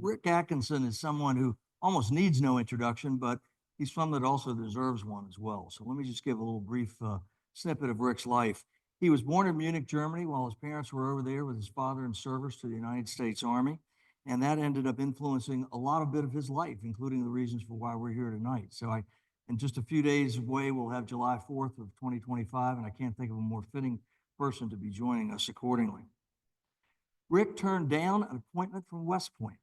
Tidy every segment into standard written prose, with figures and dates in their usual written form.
Rick Atkinson is someone who almost needs no introduction, but he's someone that also deserves one as well. So let me just give a little brief snippet of Rick's life. He was born in Munich, Germany, while his parents were over there with his father in service to the United States Army. And that ended up influencing a lot of bit of his life, including the reasons for why we're here tonight. So in just a few days away, we'll have July 4th of 2025, and I can't think of a more fitting person to be joining us accordingly. Rick turned down an appointment from West Point,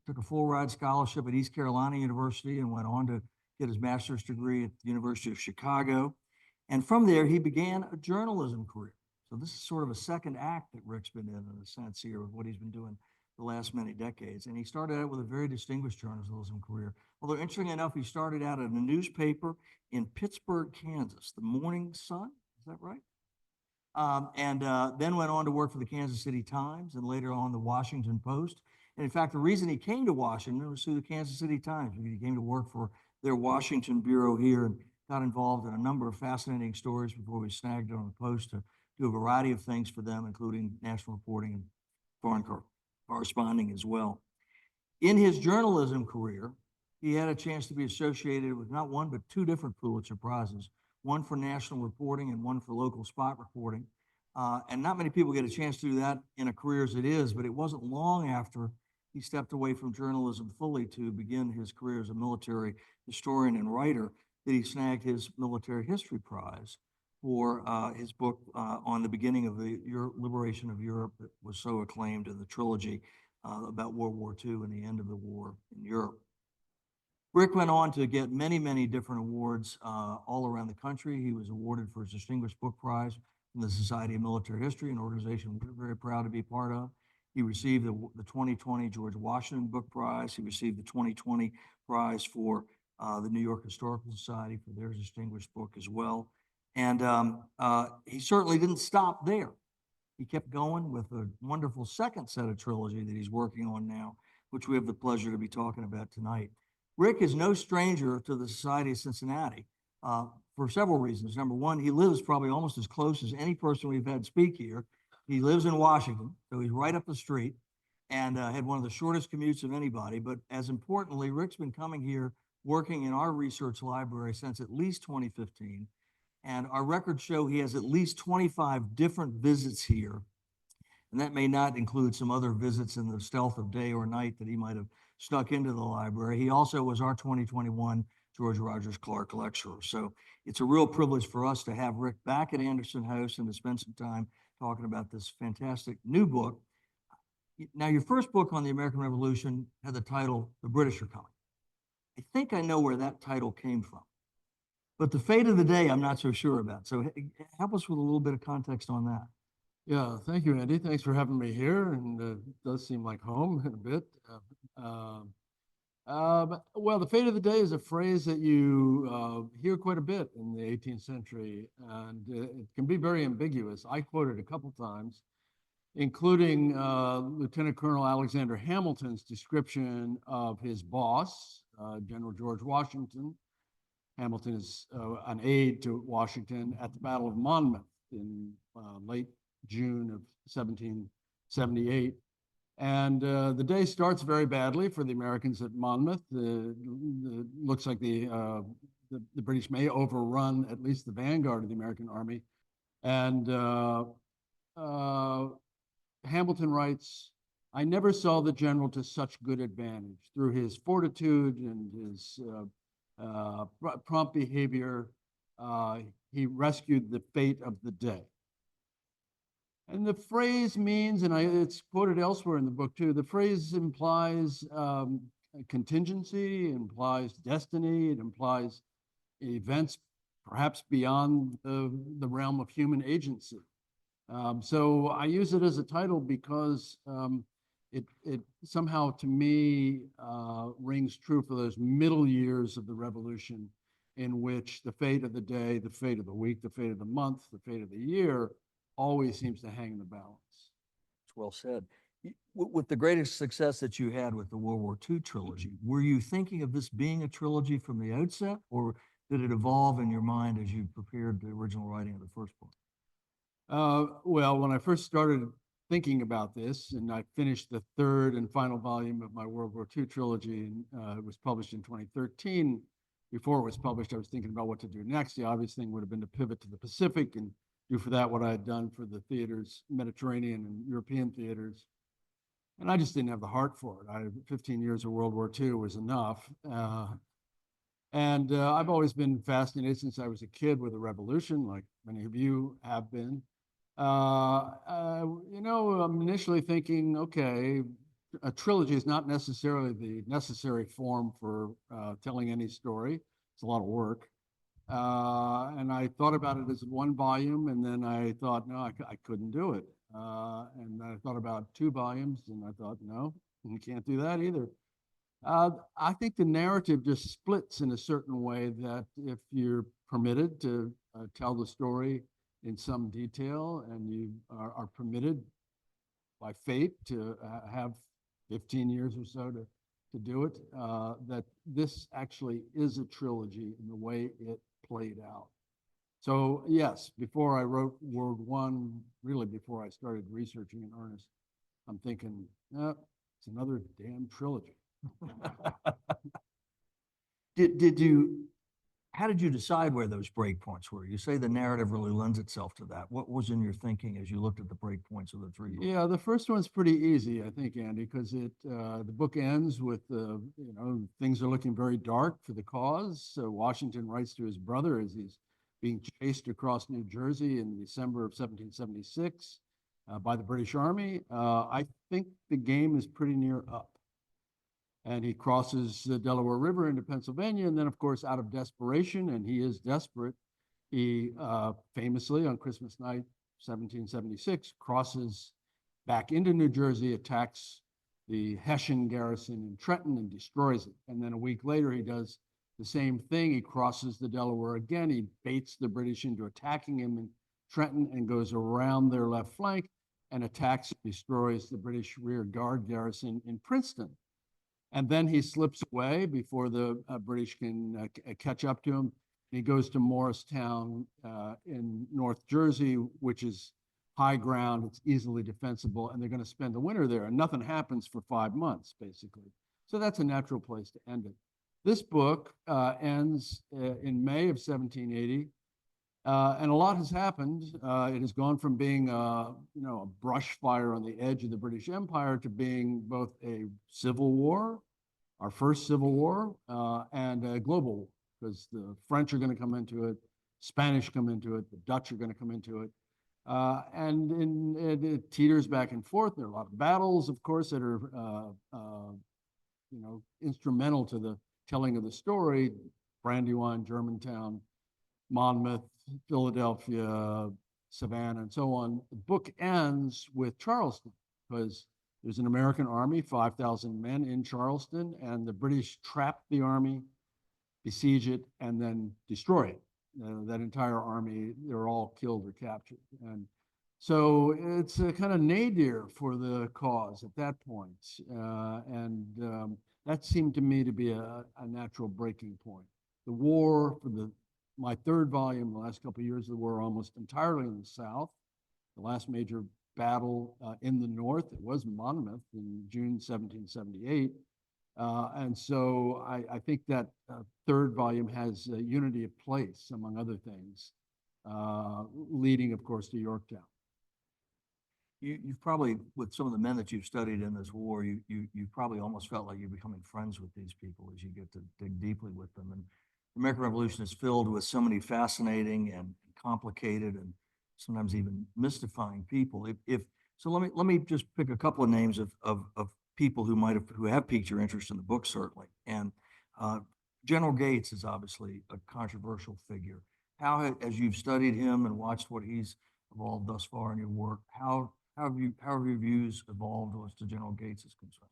took a full ride scholarship at East Carolina University, and went on to get his master's degree at the University of Chicago. And from there, he began a journalism career. So this is sort of a second act that Rick's been in a sense here of what he's been doing the last many decades. And he started out with a very distinguished journalism career. Although interestingly enough, he started out at a newspaper in Pittsburgh, Kansas, the Morning Sun, is that right? Then went on to work for the Kansas City Times and later on the Washington Post. And in fact, the reason he came to Washington was through the Kansas City Times. He came to work for their Washington bureau here and got involved in a number of fascinating stories before we snagged it on the Post to do a variety of things for them, including national reporting and foreign corresponding as well. In his journalism career, he had a chance to be associated with not one, but two different Pulitzer Prizes, one for national reporting and one for local spot reporting. And not many people get a chance to do that in a career as it is, but it wasn't long after he stepped away from journalism fully to begin his career as a military historian and writer that he snagged his military history prize for his book on the beginning of the liberation of Europe that was so acclaimed in the trilogy about World War II and the end of the war in Europe. Rick went on to get many, many different awards all around the country. He was awarded for his Distinguished Book Prize from the Society of Military History, an organization we're very proud to be part of. He received the 2020 George Washington Book Prize. He received the 2020 prize for the New York Historical Society for their distinguished book as well. And he certainly didn't stop there. He kept going with a wonderful second set of trilogy that he's working on now, which we have the pleasure to be talking about tonight. Rick is no stranger to the Society of Cincinnati for several reasons. Number one, he lives probably almost as close as any person we've had speak here. He lives in Washington, so he's right up the street and had one of the shortest commutes of anybody. But as importantly, Rick's been coming here working in our research library since at least 2015. And our records show he has at least 25 different visits here. And that may not include some other visits in the stealth of day or night that he might have snuck into the library. He also was our 2021 George Rogers Clark lecturer. So it's a real privilege for us to have Rick back at Anderson House and to spend some time talking about this fantastic new book. Now, your first book on the American Revolution had the title, The British Are Coming. I think I know where that title came from. But the fate of the day, I'm not so sure about. So help us with a little bit of context on that. Yeah, thank you, Andy. Thanks for having me here. And it does seem like home in a bit. Well, the fate of the day is a phrase that you hear quite a bit in the 18th century, and it can be very ambiguous. I quote it a couple times, including Lieutenant Colonel Alexander Hamilton's description of his boss, General George Washington. Hamilton is an aide to Washington at the Battle of Monmouth in late June of 1778. And the day starts very badly for the Americans at Monmouth. Looks like the British may overrun at least the vanguard of the American army. And Hamilton writes, "I never saw the general to such good advantage. Through his fortitude and his prompt behavior, he rescued the fate of the day." And the phrase means, and it's quoted elsewhere in the book too, the phrase implies contingency, implies destiny, it implies events perhaps beyond the realm of human agency. So I use it as a title because it somehow to me rings true for those middle years of the revolution, in which the fate of the day, the fate of the week, the fate of the month, the fate of the year always seems to hang in the balance. It's well said. With the greatest success that you had with the World War II trilogy, were you thinking of this being a trilogy from the outset, or did it evolve in your mind as you prepared the original writing of the first book? Well, when I first started thinking about this, and I finished the third and final volume of my World War II trilogy, and it was published in 2013. Before it was published, I was thinking about what to do next. The obvious thing would have been to pivot to the Pacific and do for that what I had done for the theaters, Mediterranean and European theaters. And I just didn't have the heart for it. 15 years of World War II was enough. I've always been fascinated since I was a kid with the revolution, like many of you have been. I'm initially thinking, okay, a trilogy is not necessarily the necessary form for telling any story. It's a lot of work. And I thought about it as one volume, and then I thought, no, I couldn't do it. And I thought about 2 volumes, and I thought, no, you can't do that either. I think the narrative just splits in a certain way that if you're permitted to tell the story in some detail, and you are permitted by fate to have 15 years or so to do it, that this actually is a trilogy in the way it played out. So yes, before I wrote World One, really before I started researching in earnest, I'm thinking, it's another damn trilogy. How did you decide where those breakpoints were? You say the narrative really lends itself to that. What was in your thinking as you looked at the breakpoints of the 3 books? Yeah, the first one's pretty easy, I think, Andy, because the book ends with things are looking very dark for the cause. So Washington writes to his brother as he's being chased across New Jersey in December of 1776 by the British Army. I think the game is pretty near up. And he crosses the Delaware River into Pennsylvania. And then, of course, out of desperation, and he is desperate, he famously on Christmas night, 1776, crosses back into New Jersey, attacks the Hessian garrison in Trenton and destroys it. And then a week later, he does the same thing. He crosses the Delaware again. He baits the British into attacking him in Trenton and goes around their left flank and attacks and destroys the British rear guard garrison in Princeton. And then he slips away before the British can catch up to him. He goes to Morristown in North Jersey, which is high ground. It's easily defensible, and they're going to spend the winter there. And nothing happens for 5 months, basically. So that's a natural place to end it. This book ends in May of 1780. And a lot has happened. It has gone from being a brush fire on the edge of the British Empire to being both a civil war, our first civil war, and a global war, because the French are going to come into it, Spanish come into it, the Dutch are going to come into it. And it teeters back and forth. There are a lot of battles, of course, that are instrumental to the telling of the story. Brandywine, Germantown, Monmouth, Philadelphia, Savannah, and so on. The book ends with Charleston, because there's an American army, 5,000 men in Charleston, and the British trap the army, besiege it, and then destroy it. That entire army, they're all killed or captured. And so it's a kind of nadir for the cause at that point. That seemed to me to be a natural breaking point. The war for my third volume, the last couple of years of the war, almost entirely in the South. The last major battle in the North, it was Monmouth in June 1778. And so I think that third volume has a unity of place, among other things, leading, of course, to Yorktown. You've probably, with some of the men that you've studied in this war, you probably almost felt like you're becoming friends with these people as you get to dig deeply with them. And the American Revolution is filled with so many fascinating and complicated and sometimes even mystifying people. So let me just pick a couple of names of people who have piqued your interest in the book, certainly. And General Gates is obviously a controversial figure. How, as you've studied him and watched what he's evolved thus far in your work, how have your views evolved as to General Gates is concerned?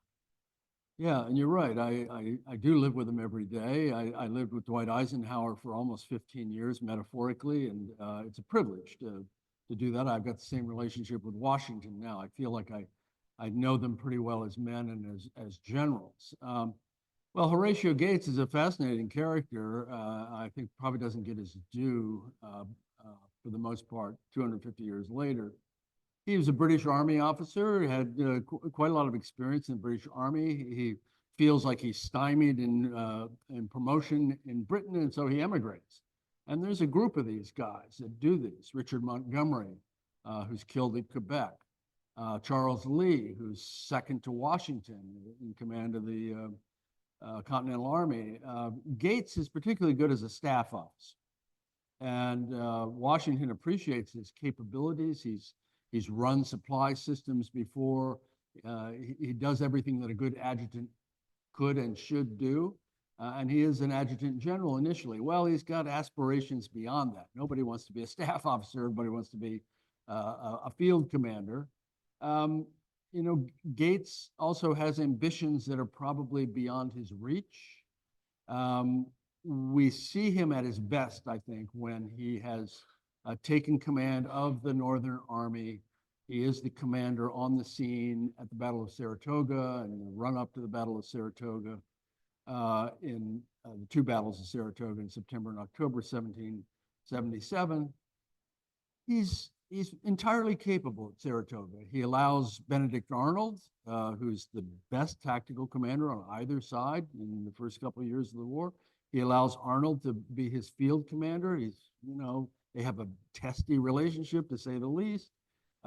Yeah, and you're right. I do live with him every day. I lived with Dwight Eisenhower for almost 15 years, metaphorically, and it's a privilege to do that. I've got the same relationship with Washington now. I feel like I know them pretty well as men and as generals. Well, Horatio Gates is a fascinating character. I think probably doesn't get his due for the most part, 250 years later. He was a British Army officer, had quite a lot of experience in the British Army. He feels like he's stymied in promotion in Britain, and so he emigrates. And there's a group of these guys that do this. Richard Montgomery, who's killed at Quebec. Charles Lee, who's second to Washington in command of the Continental Army. Gates is particularly good as a staff officer. And Washington appreciates his capabilities. He's run supply systems before. He does everything that a good adjutant could and should do. And he is an adjutant general initially. Well, he's got aspirations beyond that. Nobody wants to be a staff officer. Everybody wants to be a field commander. You know, Gates also has ambitions that are probably beyond his reach. We see him at his best, I think, when he has taken command of the Northern Army. He is the commander on the scene at the Battle of Saratoga and the run up to the Battle of Saratoga, in the two battles of Saratoga in September and October 1777. He's entirely capable at Saratoga. He allows Benedict Arnold, who's the best tactical commander on either side in the first couple of years of the war. He allows Arnold to be his field commander. They have a testy relationship, to say the least,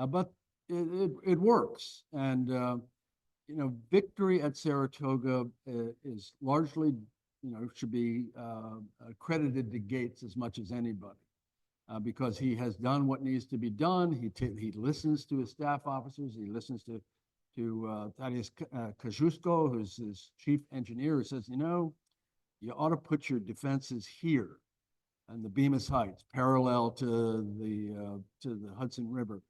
but it works. And victory at Saratoga is largely, should be credited to Gates as much as anybody. Because he has done what needs to be done. He listens to his staff officers. He listens to Thaddeus Kosciuszko, who's his chief engineer, who says, you ought to put your defenses here on the Bemis Heights, parallel to the Hudson River.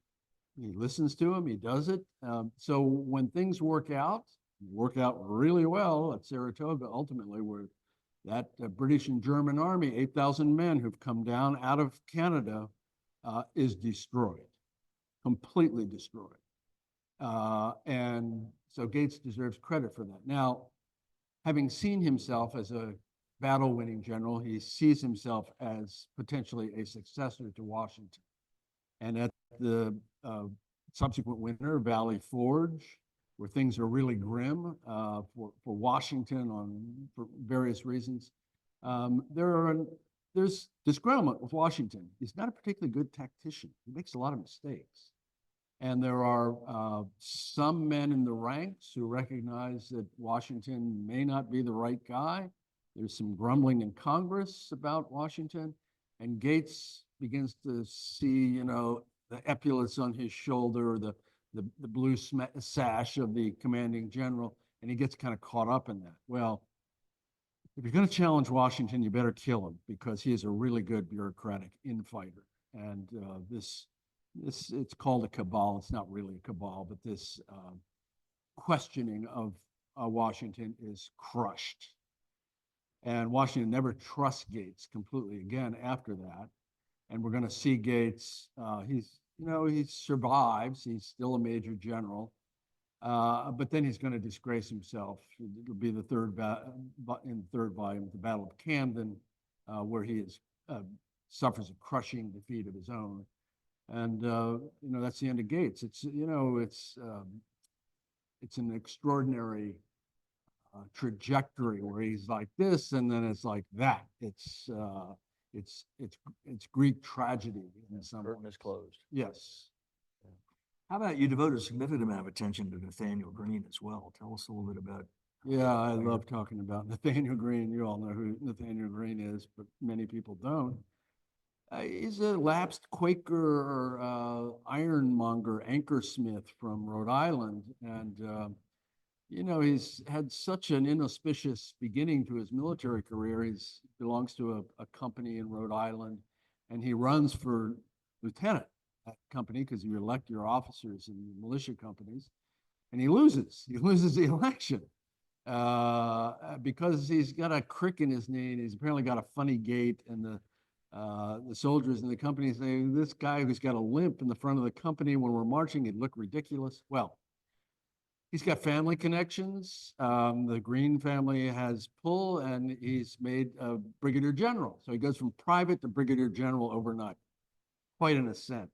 He listens to him. He does it. So when things work out really well at Saratoga, ultimately, where that British and German army, 8,000 men who've come down out of Canada, is destroyed, completely destroyed. And so Gates deserves credit for that. Now, having seen himself as a battle-winning general, he sees himself as potentially a successor to Washington. And at the subsequent winter, Valley Forge, where things are really grim for Washington for various reasons. There's disgruntlement with Washington. He's not a particularly good tactician. He makes a lot of mistakes. And there are some men in the ranks who recognize that Washington may not be the right guy. There's some grumbling in Congress about Washington. And Gates begins to see, the epaulets on his shoulder, the blue sash of the commanding general, and he gets kind of caught up in that. Well, if you're going to challenge Washington, you better kill him, because he is a really good bureaucratic infighter. And it's called a cabal. It's not really a cabal, but this questioning of Washington is crushed. And Washington never trusts Gates completely again after that. And we're going to see Gates, he survives. He's still a major general, but then he's going to disgrace himself. It'll be the third in the third volume, the Battle of Camden, where he suffers a crushing defeat of his own. And that's the end of Gates. It's an extraordinary trajectory where he's like this, and then it's like that. It's Greek tragedy in some Curtain is closed. Yes. How about you devoted a significant amount of attention to Nathanael Greene as well? Tell us a little bit about. Yeah, I love talking about Nathanael Greene. You all know who Nathanael Greene is, but many people don't. He's a lapsed Quaker ironmonger, anchorsmith from Rhode Island. And, he's had such an inauspicious beginning to his military career. He belongs to a company in Rhode Island, and he runs for lieutenant at company, because you elect your officers in militia companies, and he loses. He loses the election because he's got a crick in his knee, and he's apparently got a funny gait, and the soldiers in the company say, this guy who's got a limp in the front of the company when we're marching, he'd look ridiculous. Well, he's got family connections. The Greene family has pull, and he's made a brigadier general. So he goes from private to brigadier general overnight. Quite an ascent.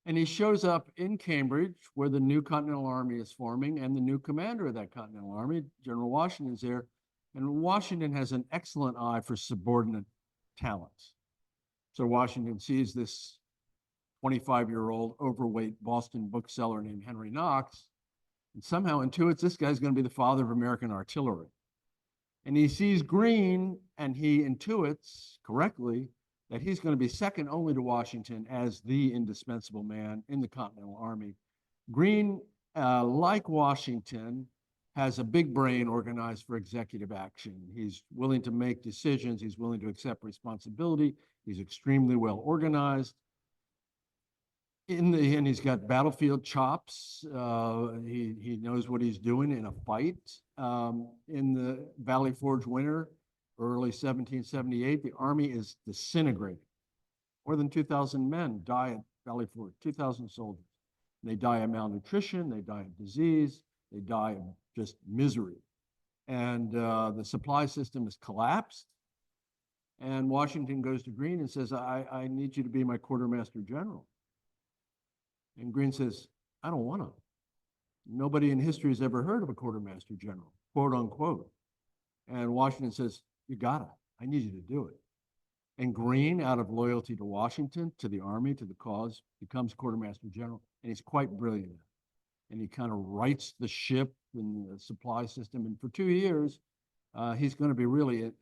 And he shows up in Cambridge, where the new Continental Army is forming, and the new commander of that Continental Army, General Washington's there. And Washington has an excellent eye for subordinate talents. So Washington sees this 25-year-old overweight Boston bookseller named Henry Knox, and somehow intuits this guy's going to be the father of American artillery. And he sees Greene, and he intuits correctly that he's going to be second only to Washington as the indispensable man in the Continental Army. Greene, like Washington, has a big brain organized for executive action. He's willing to make decisions. He's willing to accept responsibility. He's extremely well organized. And he's got battlefield chops. He knows what he's doing in a fight. In the Valley Forge winter, early 1778, the Army is disintegrating. More than 2,000 men die at Valley Forge, 2,000 soldiers. They die of malnutrition, they die of disease, they die of just misery. And the supply system is collapsed. And Washington goes to Greene and says, I need you to be my quartermaster general. And Greene says, I don't want to. Nobody in history has ever heard of a quartermaster general, quote unquote. And Washington says, you got it. I need you to do it. And Greene, out of loyalty to Washington, to the Army, to the cause, becomes quartermaster general. And he's quite brilliant. And he kind of rights the ship and the supply system. And for 2 years, he's going to be really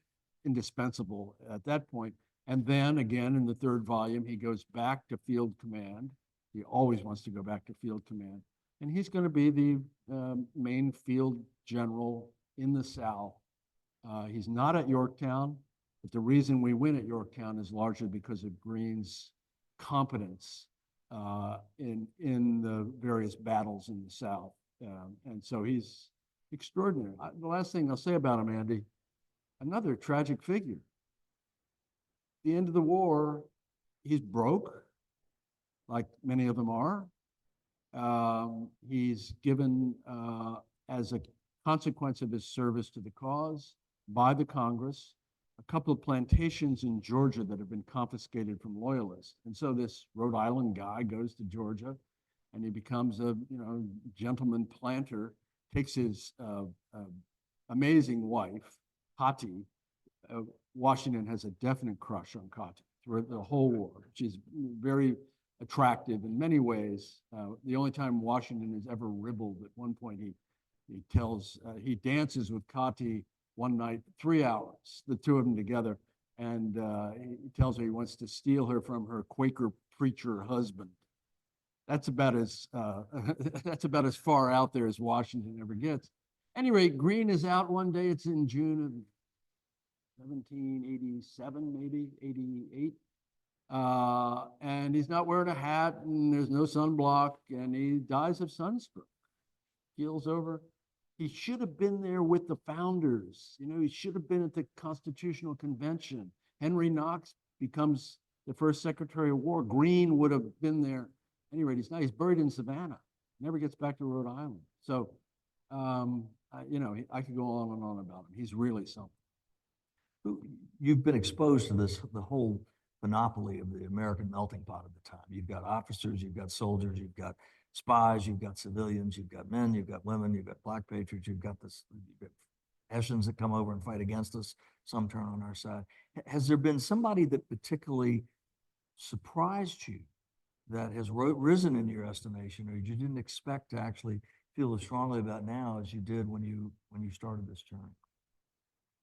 indispensable at that point. And then again, in the third volume, he goes back to field command. He always wants to go back to field command. And he's going to be the main field general in the South. He's not at Yorktown, but the reason we win at Yorktown is largely because of Greene's competence in the various battles in the South. And so he's extraordinary. The last thing I'll say about him, Andy, another tragic figure. At the end of the war, he's broke, like many of them are. He's given, as a consequence of his service to the cause by the Congress, a couple of plantations in Georgia that have been confiscated from loyalists. And so this Rhode Island guy goes to Georgia and he becomes a gentleman planter, takes his amazing wife, Cotty. Washington has a definite crush on Cotty through the whole war. She's very attractive in many ways. The only time Washington is ever ribald, at one point he dances with Cotty one night, 3 hours, the two of them together, and he tells her he wants to steal her from her Quaker preacher husband. That's about as far out there as Washington ever gets. At any rate, Greene is out one day. It's in June of 1787, maybe 88. And he's not wearing a hat, and there's no sunblock, and he dies of sunstroke. Keels over. He should have been there with the founders. He should have been at the Constitutional Convention. Henry Knox becomes the first Secretary of War. Greene would have been there. At any rate, he's not. He's buried in Savannah. Never gets back to Rhode Island. So, I could go on and on about him. He's really something. You've been exposed to the whole monopoly of the American melting pot at the time. You've got officers, you've got soldiers, you've got spies, you've got civilians, you've got men, you've got women, you've got black patriots, you've got Hessians that come over and fight against us, some turn on our side. Has there been somebody that particularly surprised you, that has risen in your estimation, or you didn't expect to actually feel as strongly about now as you did when you started this journey?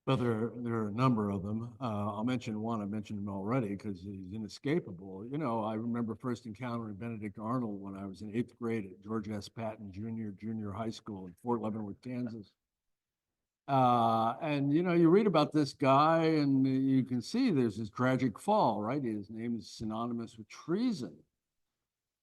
Well, there are a number of them. I'll mention one. I mentioned him already because he's inescapable. I remember first encountering Benedict Arnold when I was in 8th grade at George S. Patton Junior High School in Fort Leavenworth, Kansas. And you read about this guy, and you can see there's his tragic fall, right? His name is synonymous with treason.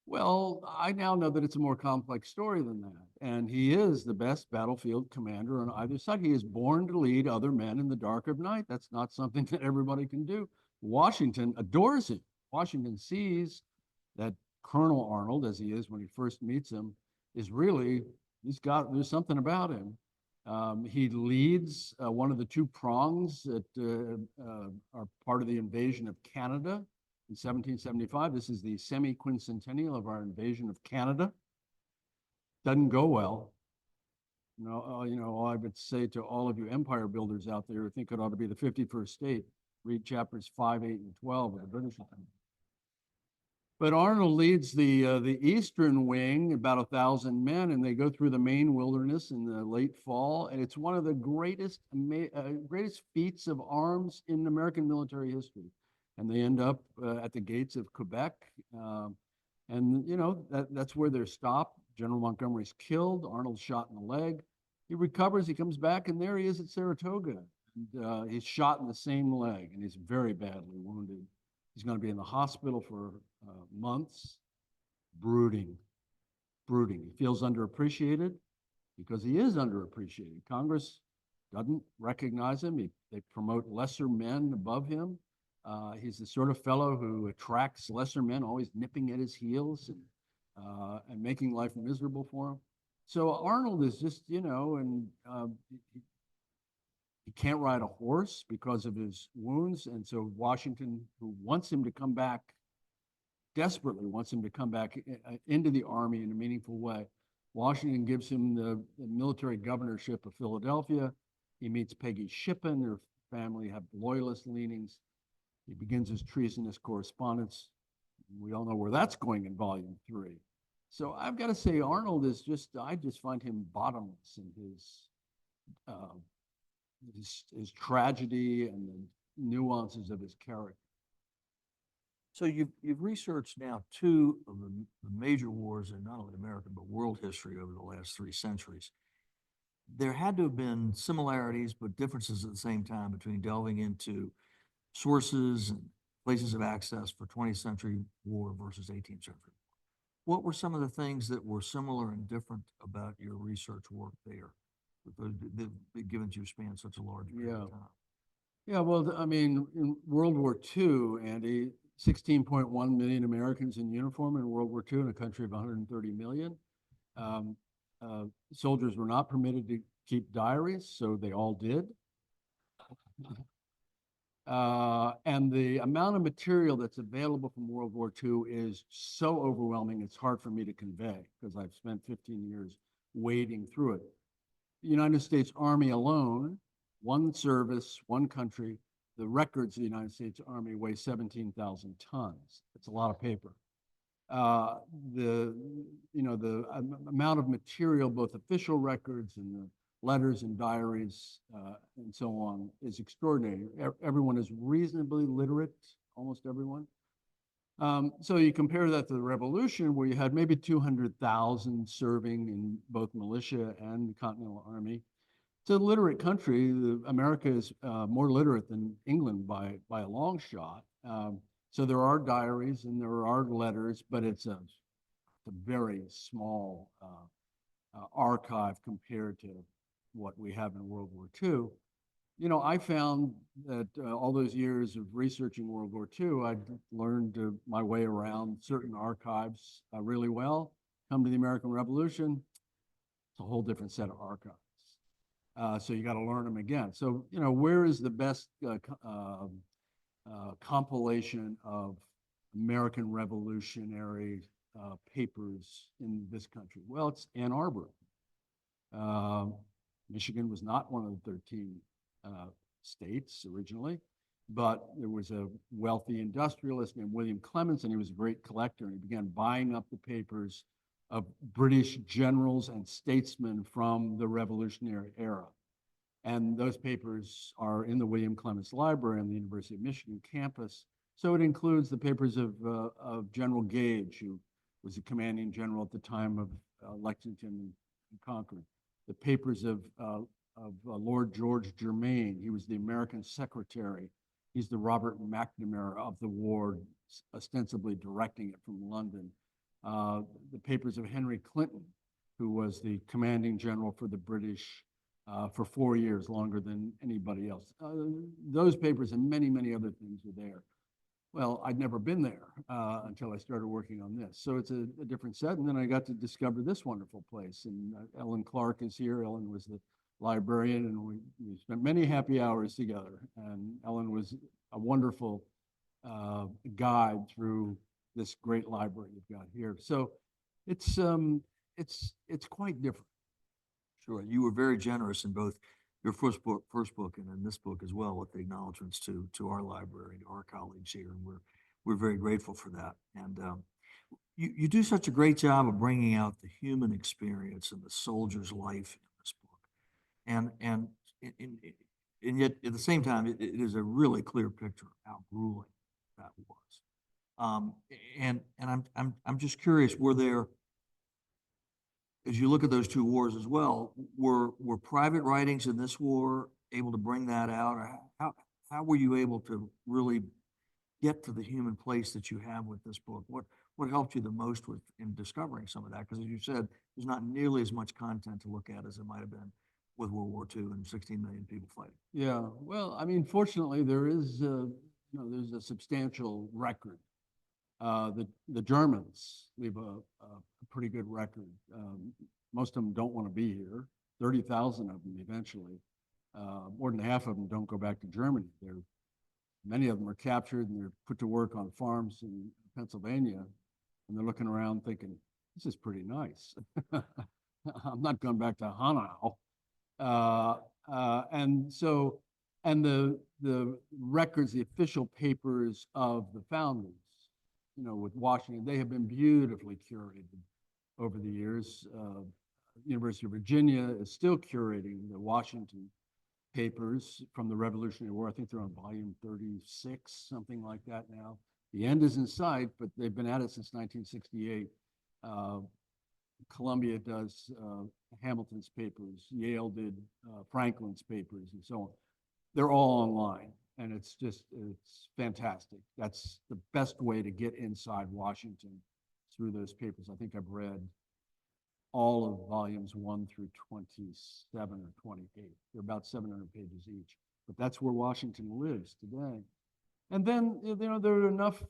Well, I now know that it's a more complex story than that. And he is the best battlefield commander on either side. He is born to lead other men in the dark of night. That's not something that everybody can do. Washington adores him. Washington sees that Colonel Arnold, as he is when he first meets him, is really, there's something about him. He leads one of the two prongs that are part of the invasion of Canada in 1775. This is the semi-quincentennial of our invasion of Canada. Doesn't go well. All I would say to all of you empire builders out there who think it ought to be the 51st state, read chapters 5, 8, and 12 of the British Empire. But Arnold leads the eastern wing, about 1,000 men, and they go through the Maine wilderness in the late fall. And it's one of the greatest feats of arms in American military history. And they end up at the gates of Quebec. That's where they're stopped. General Montgomery's killed. Arnold's shot in the leg. He recovers. He comes back, and there he is at Saratoga. And, he's shot in the same leg, and he's very badly wounded. He's going to be in the hospital for months. Brooding. He feels underappreciated because he is underappreciated. Congress doesn't recognize him. They promote lesser men above him. He's the sort of fellow who attracts lesser men, always nipping at his heels and making life miserable for him. So Arnold is just, he can't ride a horse because of his wounds. And so Washington, who wants him to come back, desperately wants him to come back into the Army in a meaningful way. Washington gives him the military governorship of Philadelphia. He meets Peggy Shippen. Her family have loyalist leanings. He begins his treasonous correspondence. We all know where that's going in Volume 3. So I've got to say, Arnold is I just find him bottomless in his tragedy and the nuances of his character. So you've researched now two of the major wars in not only American but world history over the last 3 centuries. There had to have been similarities but differences at the same time between delving into sources and places of access for 20th century war versus 18th century. What were some of the things that were similar and different about your research work there, given that you spanned such a large period of time? Yeah, well, I mean, in World War II, Andy, 16.1 million Americans in uniform in World War II in a country of 130 million. Soldiers were not permitted to keep diaries, so they all did. And the amount of material that's available from World War II is so overwhelming, it's hard for me to convey because I've spent 15 years wading through it. The United States Army alone, one service, one country, the records of the United States Army weigh 17,000 tons. It's a lot of paper. The amount of material, both official records and the letters and diaries and so on, is extraordinary. Everyone is reasonably literate, almost everyone. So you compare that to the Revolution, where you had maybe 200,000 serving in both militia and the Continental Army. It's a literate country. America is more literate than England by a long shot. So there are diaries and there are letters, but it's a very small archive compared to what we have in World War II. I found that all those years of researching World War II, I'd learned my way around certain archives really well. Come to the American Revolution, it's a whole different set of archives. So you got to learn them again. So, where is the best compilation of American Revolutionary papers in this country? Well, it's Ann Arbor. Michigan was not one of the 13 states originally, but there was a wealthy industrialist named William Clements, and he was a great collector, and he began buying up the papers of British generals and statesmen from the Revolutionary era. And those papers are in the William Clements Library on the University of Michigan campus. So it includes the papers of General Gage, who was the commanding general at the time of Lexington and Concord. The papers of Lord George Germain. He was the American secretary. He's the Robert McNamara of the war, ostensibly directing it from London. The papers of Henry Clinton, who was the commanding general for the British for 4 years, longer than anybody else. Those papers and many, many other things were there. Well, I'd never been there until I started working on this. So it's a different set. And then I got to discover this wonderful place. And Ellen Clark is here. Ellen was the librarian, and we spent many happy hours together. And Ellen was a wonderful guide through this great library you've got here. So it's quite different. Sure. You were very generous in both your first book and in this book as well, with the acknowledgments to our library, to our colleagues here. And we're very grateful for that. And you do such a great job of bringing out the human experience and the soldier's life in this book. And yet at the same time, it is a really clear picture of how grueling that was. And I'm just curious, were there, as you look at those two wars as well, were private writings in this war able to bring that out? Or how were you able to really get to the human place that you have with this book? What helped you the most with in discovering some of that? Because as you said, there's not nearly as much content to look at as there might have been with World War II and 16 million people fighting. Yeah, well, I mean, fortunately, there is there's a substantial record. The Germans leave a pretty good record. Most of them don't want to be here. 30,000 of them eventually. More than half of them don't go back to Germany. Many of them are captured and they're put to work on farms in Pennsylvania, and they're looking around thinking, "This is pretty nice. I'm not going back to Hanau." And the records, the official papers of the founders, with Washington, they have been beautifully curated over the years. University of Virginia is still curating the Washington papers from the Revolutionary War. I think they're on volume 36, something like that now. The end is in sight, but they've been at it since 1968. Columbia does Hamilton's papers. Yale did Franklin's papers, and so on. They're all online, and it's fantastic. That's the best way to get inside Washington, through those papers. I think I've read all of volumes 1 through 27 or 28. They're about 700 pages each, but that's where Washington lives today. And then, there are enough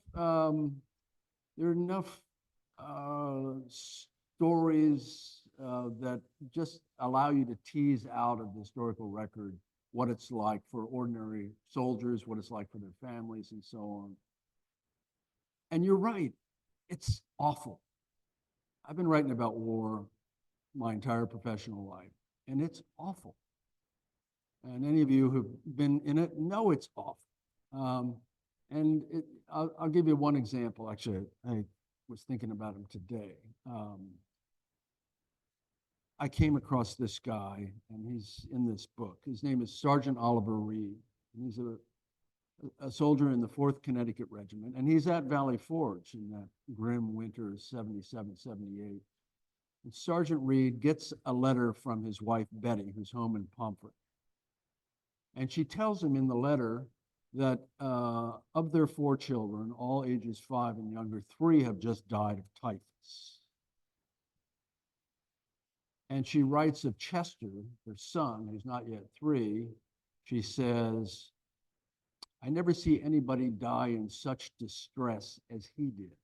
stories that just allow you to tease out of the historical record what it's like for ordinary soldiers, what it's like for their families, and so on. And you're right, it's awful. I've been writing about war my entire professional life, and it's awful. And any of you who've been in it know it's awful. I'll give you one example. Actually, I was thinking about him today. I came across this guy, and he's in this book. His name is Sergeant Oliver Reed. He's a soldier in the 4th Connecticut Regiment, and he's at Valley Forge in that grim winter of 77, 78. And Sergeant Reed gets a letter from his wife, Betty, who's home in Pomfret. And she tells him in the letter that of their 4 children, all ages 5 and younger, 3 have just died of typhus. And she writes of Chester, her son, who's not yet 3. She says, "I never see anybody die in such distress as he did.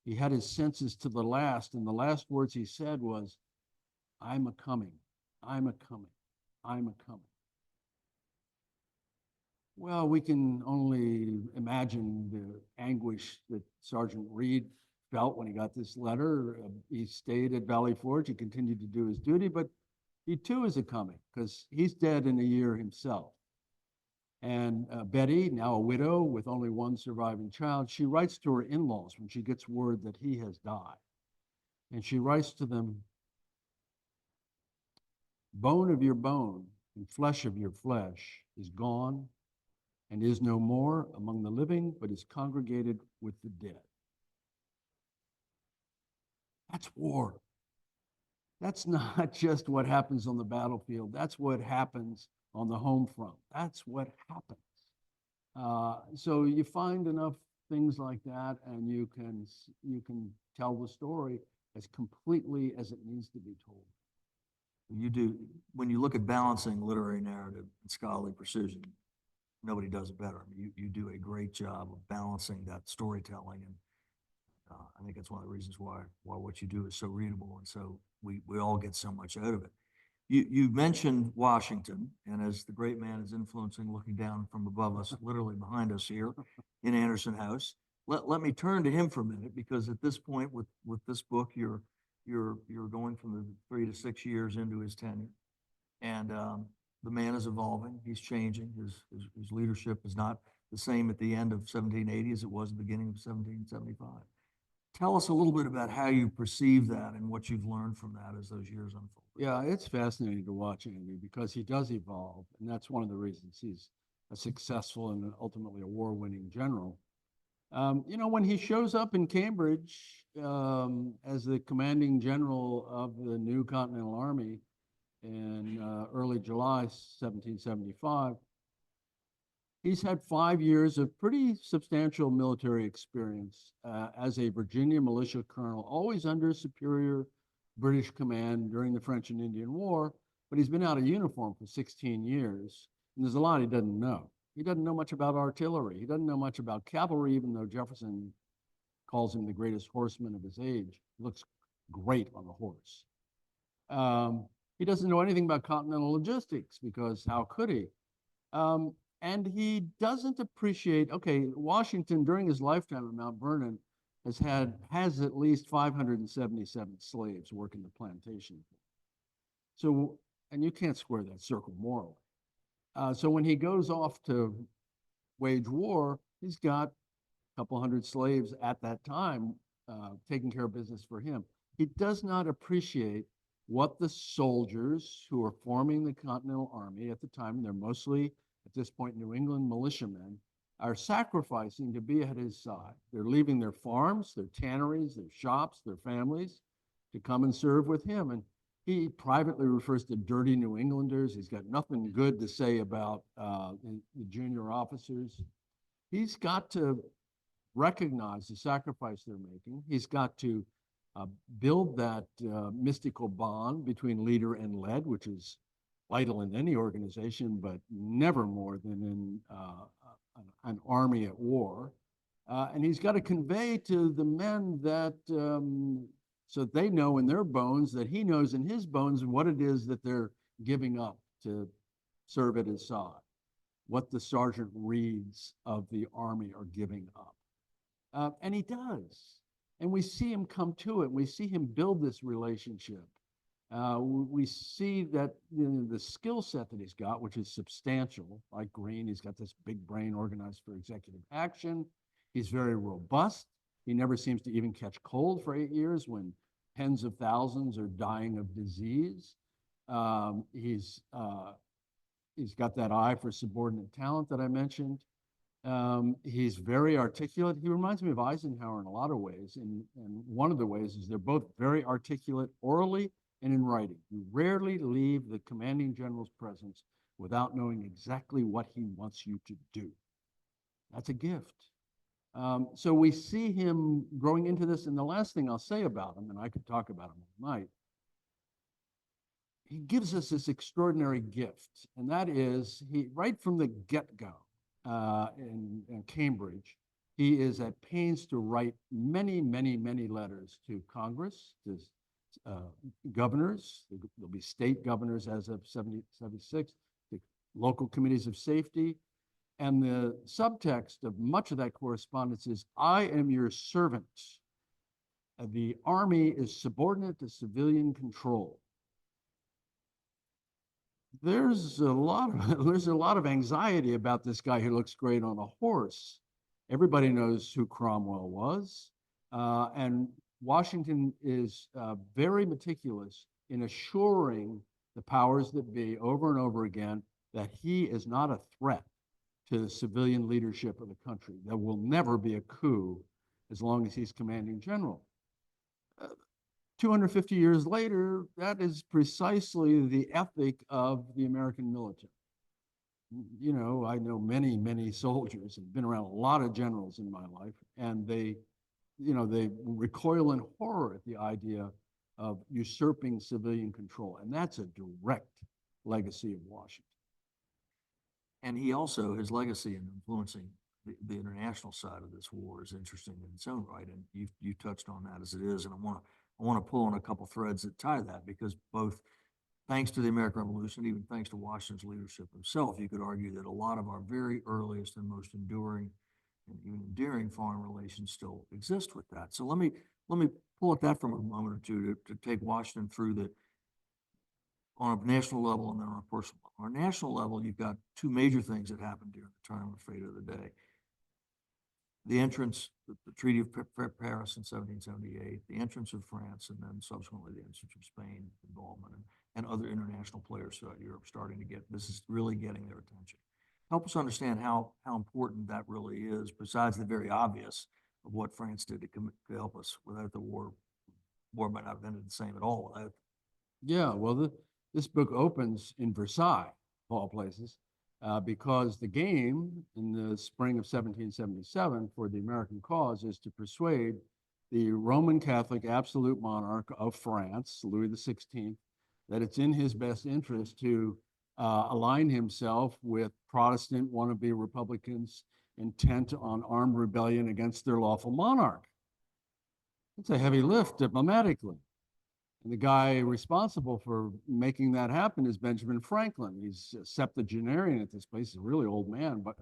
He had his senses to the last, and the last words he said was, 'I'm a-coming, I'm a-coming, I'm a-coming.'" Well, we can only imagine the anguish that Sergeant Reed felt when he got this letter. He stayed at Valley Forge. He continued to do his duty, but he too is a-coming, because he's dead in a year himself. And Betty, now a widow with only 1 surviving child, she writes to her in-laws when she gets word that he has died. And she writes to them, "Bone of your bone and flesh of your flesh is gone and is no more among the living, but is congregated with the dead." That's war. That's not just what happens on the battlefield. That's what happens on the home front. That's what happens. So you find enough things like that, and you can tell the story as completely as it needs to be told. You do, when you look at balancing literary narrative and scholarly precision, nobody does it better. I mean, you do a great job of balancing that storytelling, and I think that's one of the reasons why what you do is so readable, and so we all get so much out of it. You mentioned Washington, and as the great man is influencing, looking down from above us, literally behind us here in Anderson House, let me turn to him for a minute, because at this point with this book, you're going from the 3 to 6 years into his tenure, and the man is evolving. He's changing. His leadership is not the same at the end of 1780 as it was at the beginning of 1775. Tell us a little bit about how you perceive that and what you've learned from that as those years unfold. Yeah, it's fascinating to watch Andy because he does evolve, and that's one of the reasons he's a successful and ultimately a war-winning general. You know, when he shows up in Cambridge as the commanding general of the new Continental Army in early July 1775, he's had 5 years of pretty substantial military experience as a Virginia militia colonel, always under superior British command during the French and Indian War, but he's been out of uniform for 16 years, and there's a lot he doesn't know. He doesn't know much about artillery. He doesn't know much about cavalry, even though Jefferson calls him the greatest horseman of his age. He looks great on a horse. He doesn't know anything about continental logistics, because how could he? And he doesn't appreciate, okay, Washington during his lifetime at Mount Vernon has at least 577 slaves working the plantation. So, and you can't square that circle morally. So when he goes off to wage war, he's got a couple hundred slaves at that time taking care of business for him. He does not appreciate what the soldiers who are forming the Continental Army at the time, they're mostly at this point New England militiamen, are sacrificing to be at his side. They're leaving their farms, their tanneries, their shops, their families to come and serve with him. And he privately refers to dirty New Englanders. He's got nothing good to say about the junior officers. He's got to recognize the sacrifice they're making. He's got to build that mystical bond between leader and led, which is vital in any organization, but never more than in an army at war. And he's got to convey to the men that, so that they know in their bones that he knows in his bones what it is that they're giving up to serve at his side, what the Sergeant Reeds of the Army are giving up. And he does. And we see him come to it. We see him build this relationship. We see that the skill set that he's got, which is substantial, like Greene, he's got this big brain organized for executive action. He's very robust. He never seems to even catch cold for 8 years when tens of thousands are dying of disease. He's got that eye for subordinate talent that I mentioned. He's very articulate. He reminds me of Eisenhower in a lot of ways. And one of the ways is they're both very articulate orally and in writing. You rarely leave the commanding general's presence without knowing exactly what he wants you to do. That's a gift. So we see him growing into this. And the last thing I'll say about him, and I could talk about him all night, he gives us this extraordinary gift. And that is, he right from the get-go in Cambridge, he is at pains to write many, many, many letters to Congress, to governors. There'll be state governors as of 76, to local committees of safety. And the subtext of much of that correspondence is, I am your servant. The army is subordinate to civilian control. There's a lot of anxiety about this guy who looks great on a horse. Everybody knows who Cromwell was. And Washington is very meticulous in assuring the powers that be over and over again that he is not a threat to the civilian leadership of the country. There will never be a coup as long as he's commanding general. 250 years later, that is precisely the ethic of the American military. You know, I know many, many soldiers and been around a lot of generals in my life, and they recoil in horror at the idea of usurping civilian control. And that's a direct legacy of Washington. And he also, his legacy in influencing the international side of this war is interesting in its own right. And you touched on that as it is. And I want to pull on a couple threads that tie that, because both thanks to the American Revolution, even thanks to Washington's leadership himself, you could argue that a lot of our very earliest and most enduring and even endearing foreign relations still exist with that. So let me pull at that for a moment or two to take Washington through the on a national level and then on a personal level. On a national level, you've got two major things that happened during the time of fate of the day. The entrance, the Treaty of Paris in 1778, the entrance of France, and then subsequently the entrance of Spain involvement and other international players throughout Europe starting to get, this is really getting their attention. Help us understand how important that really is, besides the very obvious of what France did to help us. Without the war might not have ended the same at all without. Yeah, well, this book opens in Versailles, of all places, because the game in the spring of 1777 for the American cause is to persuade the Roman Catholic absolute monarch of France, Louis XVI, that it's in his best interest to align himself with Protestant wannabe Republicans intent on armed rebellion against their lawful monarch. It's a heavy lift diplomatically. And the guy responsible for making that happen is Benjamin Franklin. He's a septuagenarian at this place. He's a really old man, but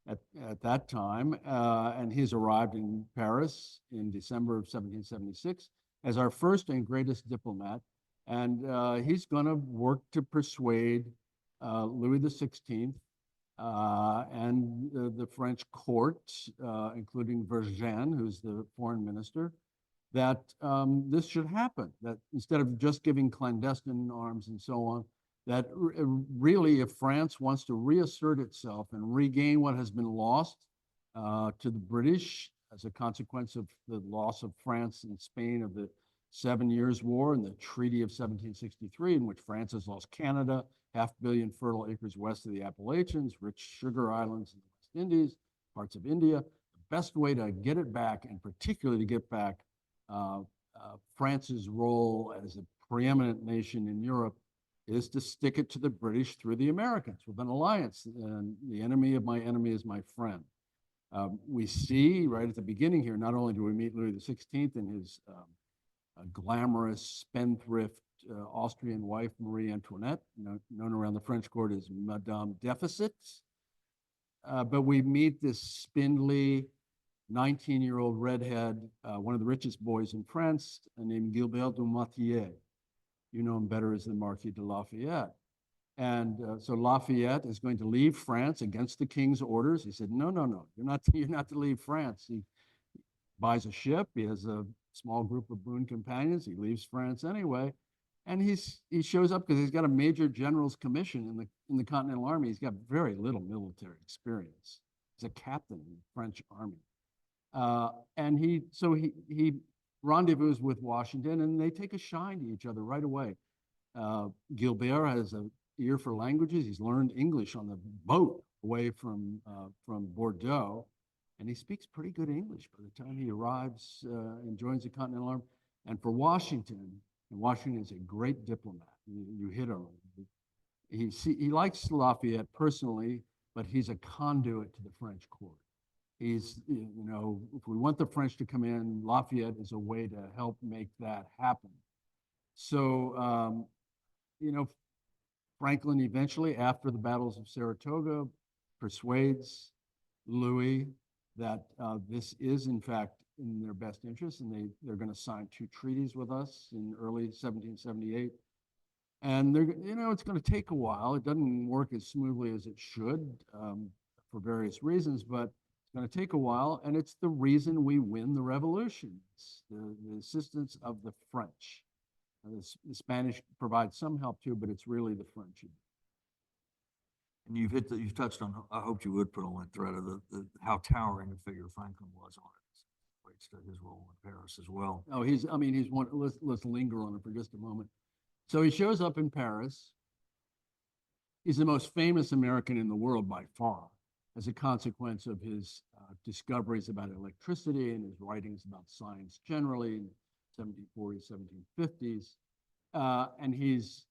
at that time, and he's arrived in Paris in December of 1776 as our first and greatest diplomat. And he's going to work to persuade Louis XVI and the French court, including Vergennes, who's the foreign minister, that this should happen, that instead of just giving clandestine arms and so on, that really if France wants to reassert itself and regain what has been lost to the British as a consequence of the loss of France and Spain of the 7 Years' War and the Treaty of 1763, in which France has lost Canada, 500 million fertile acres west of the Appalachians, rich sugar islands in the West Indies, parts of India. The best way to get it back, and particularly to get back France's role as a preeminent nation in Europe, is to stick it to the British through the Americans with an alliance. And the enemy of my enemy is my friend. We see right at the beginning here, not only do we meet Louis XVI and his glamorous spendthrift Austrian wife, Marie Antoinette, known around the French court as Madame Deficit, but we meet this spindly 19-year-old redhead, one of the richest boys in France, named Gilbert du Motier. You know him better as the Marquis de Lafayette. And so Lafayette is going to leave France against the king's orders. He said, no, you're not to leave France. He buys a ship. He has a small group of boon companions. He leaves France anyway. And he shows up because he's got a major general's commission in the Continental Army. He's got very little military experience. He's a captain in the French army. And he rendezvous with Washington, and they take a shine to each other right away. Gilbert has an ear for languages. He's learned English on the boat away from Bordeaux, and he speaks pretty good English by the time he arrives and joins the Continental Army. And for Washington, and Washington is a great diplomat. You hit on him. He likes Lafayette personally, but he's a conduit to the French court. He's, if we want the French to come in, Lafayette is a way to help make that happen. So, Franklin eventually, after the battles of Saratoga, persuades Louis that this is, in fact, in their best interest, and they're going to sign 2 treaties with us in early 1778. And it's going to take a while. It doesn't work as smoothly as it should for various reasons, but it's going to take a while, and it's the reason we win the revolution. It's the assistance of the French. The Spanish provide some help too, but it's really the French. And you've touched on, I hoped you would put on that thread of how towering a figure Franklin was on it. Relates to his role in Paris as well. Oh, he's one, let's linger on it for just a moment. So he shows up in Paris. He's the most famous American in the world by far, as a consequence of his discoveries about electricity and his writings about science generally in 1740s, 1750s. And he's,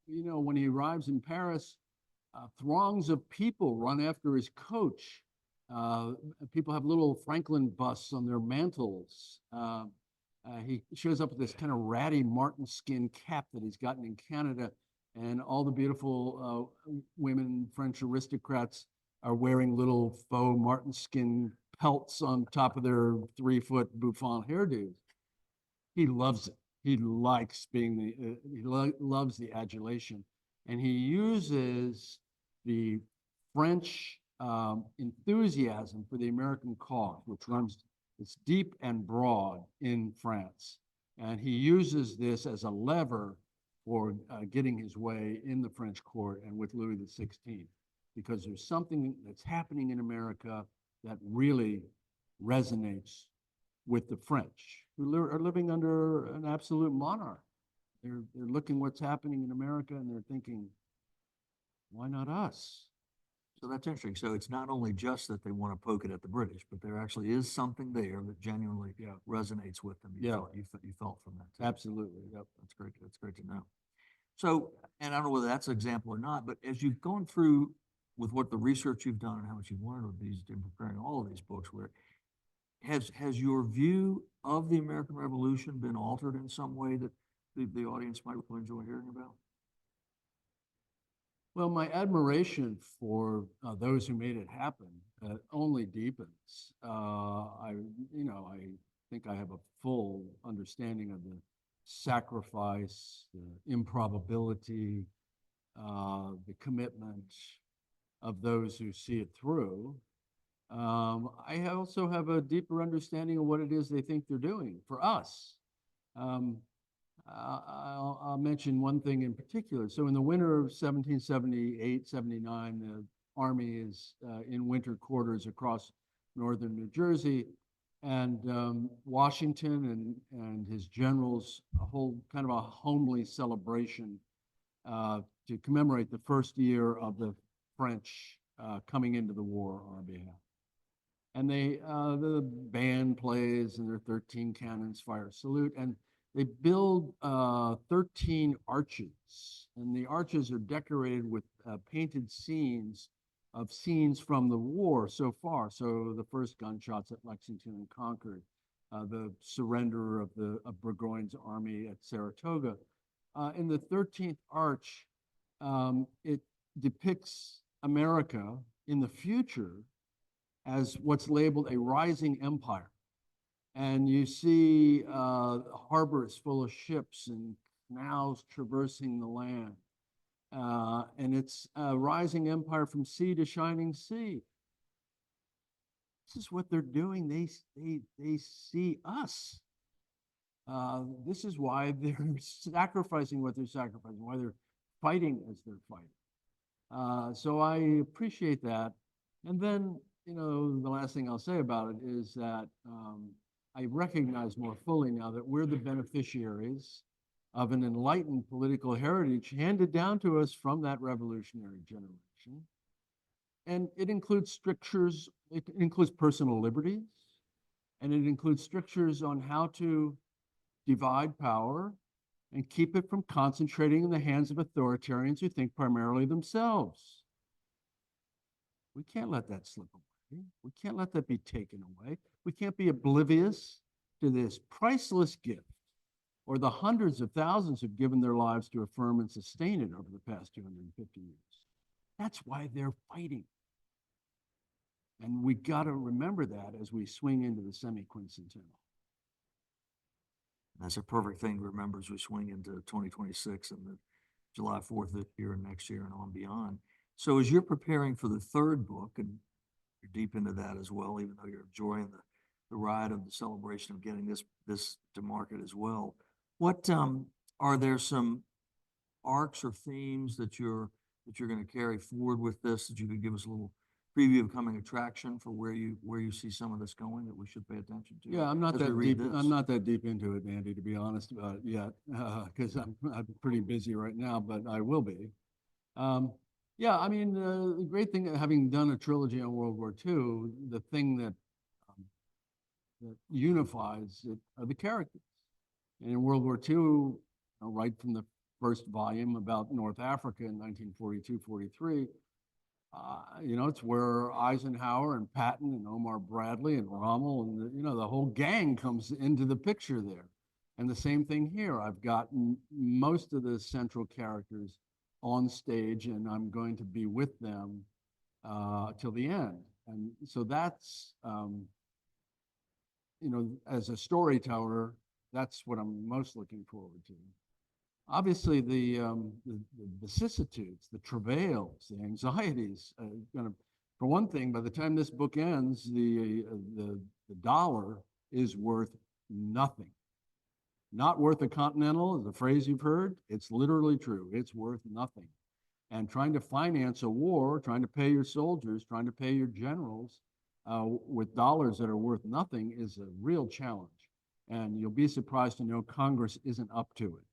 when he arrives in Paris, throngs of people run after his coach. People have little Franklin busts on their mantles. He shows up with this kind of ratty marten skin cap that he's gotten in Canada, and all the beautiful women, French aristocrats, are wearing little faux marten skin pelts on top of their 3-foot bouffant hairdos. He loves it. He likes being loves the adulation, and he uses the French enthusiasm for the American cause, which runs, it's deep and broad in France. And he uses this as a lever for getting his way in the French court and with Louis XVI, because there's something that's happening in America that really resonates with the French, who are living under an absolute monarch. They're looking what's happening in America and they're thinking, why not us? So that's interesting. So it's not only just that they want to poke it at the British, but there actually is something there that genuinely resonates with them. You felt from that too. Absolutely. Yep. That's great. That's great to know. So, and I don't know whether that's an example or not, but as you've gone through with what the research you've done and how much you've learned with these in preparing all of these books, where has your view of the American Revolution been altered in some way that the audience might really enjoy hearing about? Well, my admiration for those who made it happen only deepens. I think I have a full understanding of the sacrifice, the improbability, the commitment of those who see it through. I also have a deeper understanding of what it is they think they're doing for us. I'll mention one thing in particular. So in the winter of 1778, 79, the Army is in winter quarters across northern New Jersey, and Washington and his generals hold kind of a homely celebration to commemorate the first year of the French coming into the war on our behalf. And the band plays and their 13 cannons fire a salute, and they build 13 arches, and the arches are decorated with painted scenes from the war so far. So the first gunshots at Lexington and Concord, the surrender of Burgoyne's army at Saratoga. In the 13th arch, it depicts America in the future as what's labeled a rising empire. And you see harbors full of ships and canals traversing the land. And it's a rising empire from sea to shining sea. This is what they're doing. They see us. This is why they're sacrificing what they're sacrificing, why they're fighting as they're fighting. So I appreciate that. And then, the last thing I'll say about it is that I recognize more fully now that we're the beneficiaries of an enlightened political heritage handed down to us from that revolutionary generation. And it includes strictures, it includes personal liberties, and it includes strictures on how to divide power and keep it from concentrating in the hands of authoritarians who think primarily themselves. We can't let that slip away. We can't let that be taken away. We can't be oblivious to this priceless gift, or the hundreds of thousands who've given their lives to affirm and sustain it over the past 250 years. That's why they're fighting. And we got to remember that as we swing into the semi-quincentennial. That's a perfect thing to remember as we swing into 2026 and the July 4th this year and next year and on beyond. So as you're preparing for the third book, and you're deep into that as well, even though you're enjoying the ride of the celebration of getting this to market as well, what are there some arcs or themes that you're going to carry forward with this, that you could give us a little preview of coming attraction for where you see some of this going that we should pay attention to? Yeah, I'm not that deep into it, Andy, to be honest about it yet, because I'm pretty busy right now, but I will be. Yeah, I mean, the great thing, having done a trilogy on World War II, the thing that unifies it are the characters. And in World War II, right from the first volume about North Africa in 1942-43, it's where Eisenhower and Patton and Omar Bradley and Rommel and the whole gang comes into the picture there. And the same thing here. I've gotten most of the central characters on stage, and I'm going to be with them till the end. And so that's, as a storyteller, that's what I'm most looking forward to. Obviously, the vicissitudes, the travails, the anxieties, for one thing, by the time this book ends, the dollar is worth nothing. Not worth a Continental is a phrase you've heard. It's literally true. It's worth nothing. And trying to finance a war, trying to pay your soldiers, trying to pay your generals with dollars that are worth nothing is a real challenge. And you'll be surprised to know Congress isn't up to it.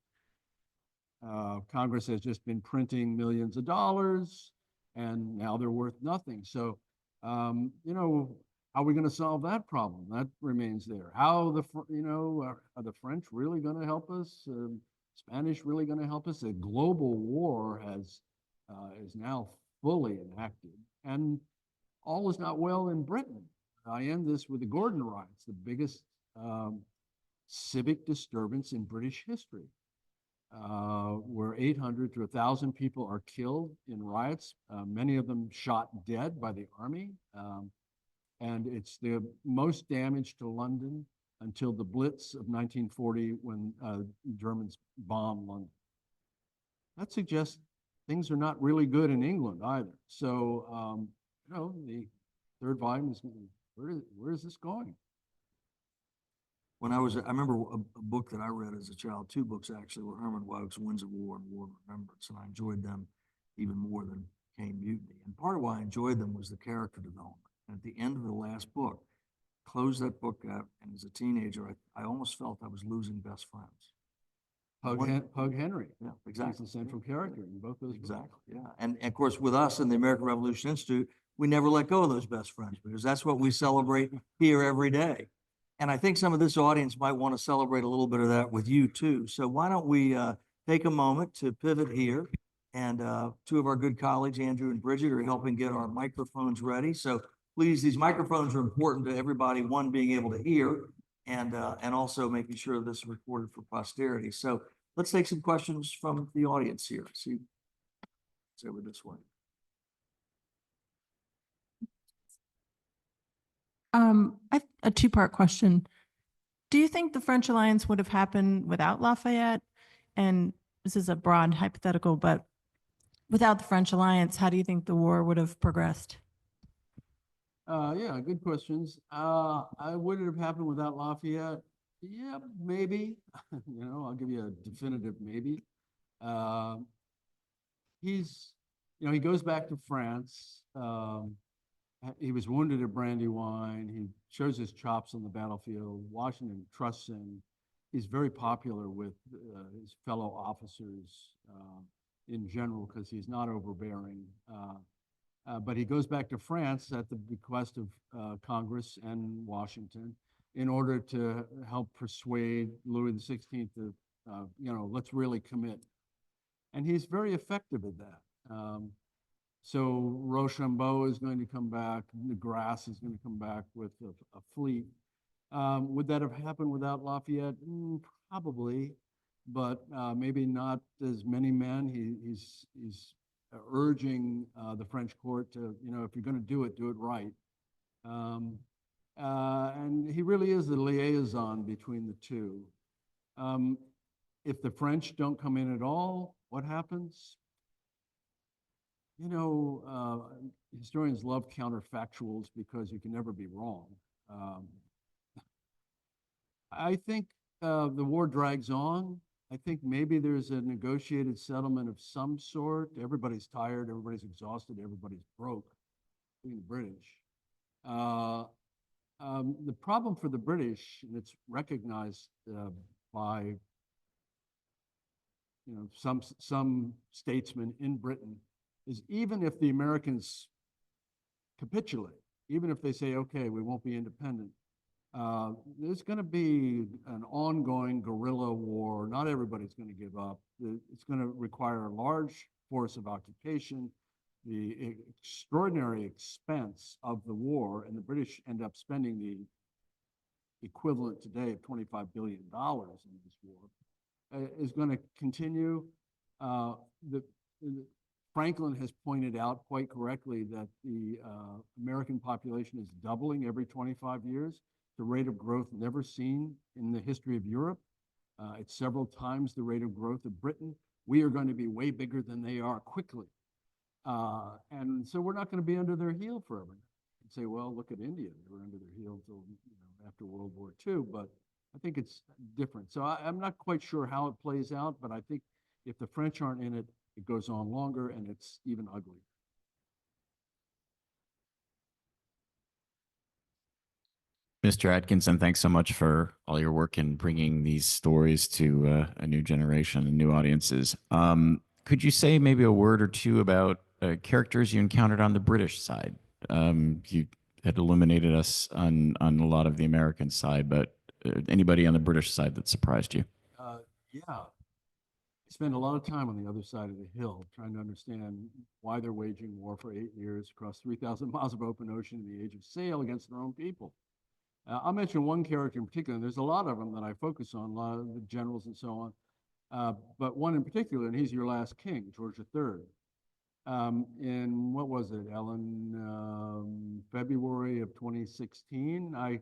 Congress has just been printing millions of dollars, and now they're worth nothing. So, how are we going to solve that problem? That remains there. How are the French really going to help us? Spanish really going to help us? A global war is now fully enacted, and all is not well in Britain. I end this with the Gordon riots, the biggest civic disturbance in British history, where 800 to 1,000 people are killed in riots, many of them shot dead by the army. And it's the most damage to London until the Blitz of 1940 when Germans bombed London. That suggests things are not really good in England either. So, the third volume is, where is this going? I remember a book that I read as a child, two books actually, were Herman Wouk's Winds of War and War of Remembrance, and I enjoyed them even more than Caine Mutiny. And part of why I enjoyed them was the character development. And at the end of the last book, closed that book out, and as a teenager, I almost felt I was losing best friends. Pug Henry. Yeah, exactly. He's the central character in both those books. Exactly, yeah. And of course, with us in the American Revolution Institute, we never let go of those best friends because that's what we celebrate here every day. And I think some of this audience might want to celebrate a little bit of that with you too. So why don't we take a moment to pivot here, and two of our good colleagues, Andrew and Bridget, are helping get our microphones ready. So please, these microphones are important to everybody, one, being able to hear, and also making sure this is recorded for posterity. So let's take some questions from the audience here. See, it's over this way. I have a two-part question. Do you think the French alliance would have happened without Lafayette? And this is a broad hypothetical, but without the French alliance, how do you think the war would have progressed? Yeah, good questions. Would it have happened without Lafayette? Yeah, maybe. I'll give you a definitive maybe. He goes back to France. He was wounded at Brandywine. He shows his chops on the battlefield. Washington trusts him. He's very popular with his fellow officers in general because he's not overbearing. But he goes back to France at the bequest of Congress and Washington in order to help persuade Louis XVI to, let's really commit. And he's very effective at that. So Rochambeau is going to come back. Grasse is going to come back with a fleet. Would that have happened without Lafayette? Probably, but maybe not as many men. He's urging the French court to, if you're going to do it right. And he really is the liaison between the two. If the French don't come in at all, what happens? Historians love counterfactuals because you can never be wrong. I think the war drags on. I think maybe there's a negotiated settlement of some sort. Everybody's tired, everybody's exhausted, everybody's broke, including the British. The problem for the British, and it's recognized by some statesmen in Britain, is even if the Americans capitulate, even if they say, okay, we won't be independent, there's going to be an ongoing guerrilla war. Not everybody's going to give up. It's going to require a large force of occupation, the extraordinary expense of the war, and the British end up spending the equivalent today of $25 billion in this war, is going to continue. The Franklin has pointed out quite correctly that the American population is doubling every 25 years, the rate of growth never seen in the history of Europe. It's several times the rate of growth of Britain. We are going to be way bigger than they are quickly. And so we're not going to be under their heel forever. And say, well, look at India. They were under their heel until after World War II, but I think it's different. So I'm not quite sure how it plays out, but I think if the French aren't in it, it goes on longer and it's even uglier. Mr. Atkinson, thanks so much for all your work in bringing these stories to a new generation and new audiences. Could you say maybe a word or two about characters you encountered on the British side? You had illuminated us on a lot of the American side, but anybody on the British side that surprised you? Yeah, I spent a lot of time on the other side of the hill trying to understand why they're waging war for 8 years across 3,000 miles of open ocean in the age of sail against their own people. I'll mention one character in particular, and there's a lot of them that I focus on, a lot of the generals and so on, but one in particular, and he's your last king, George III. In, what was it, Ellen, February of 2016, I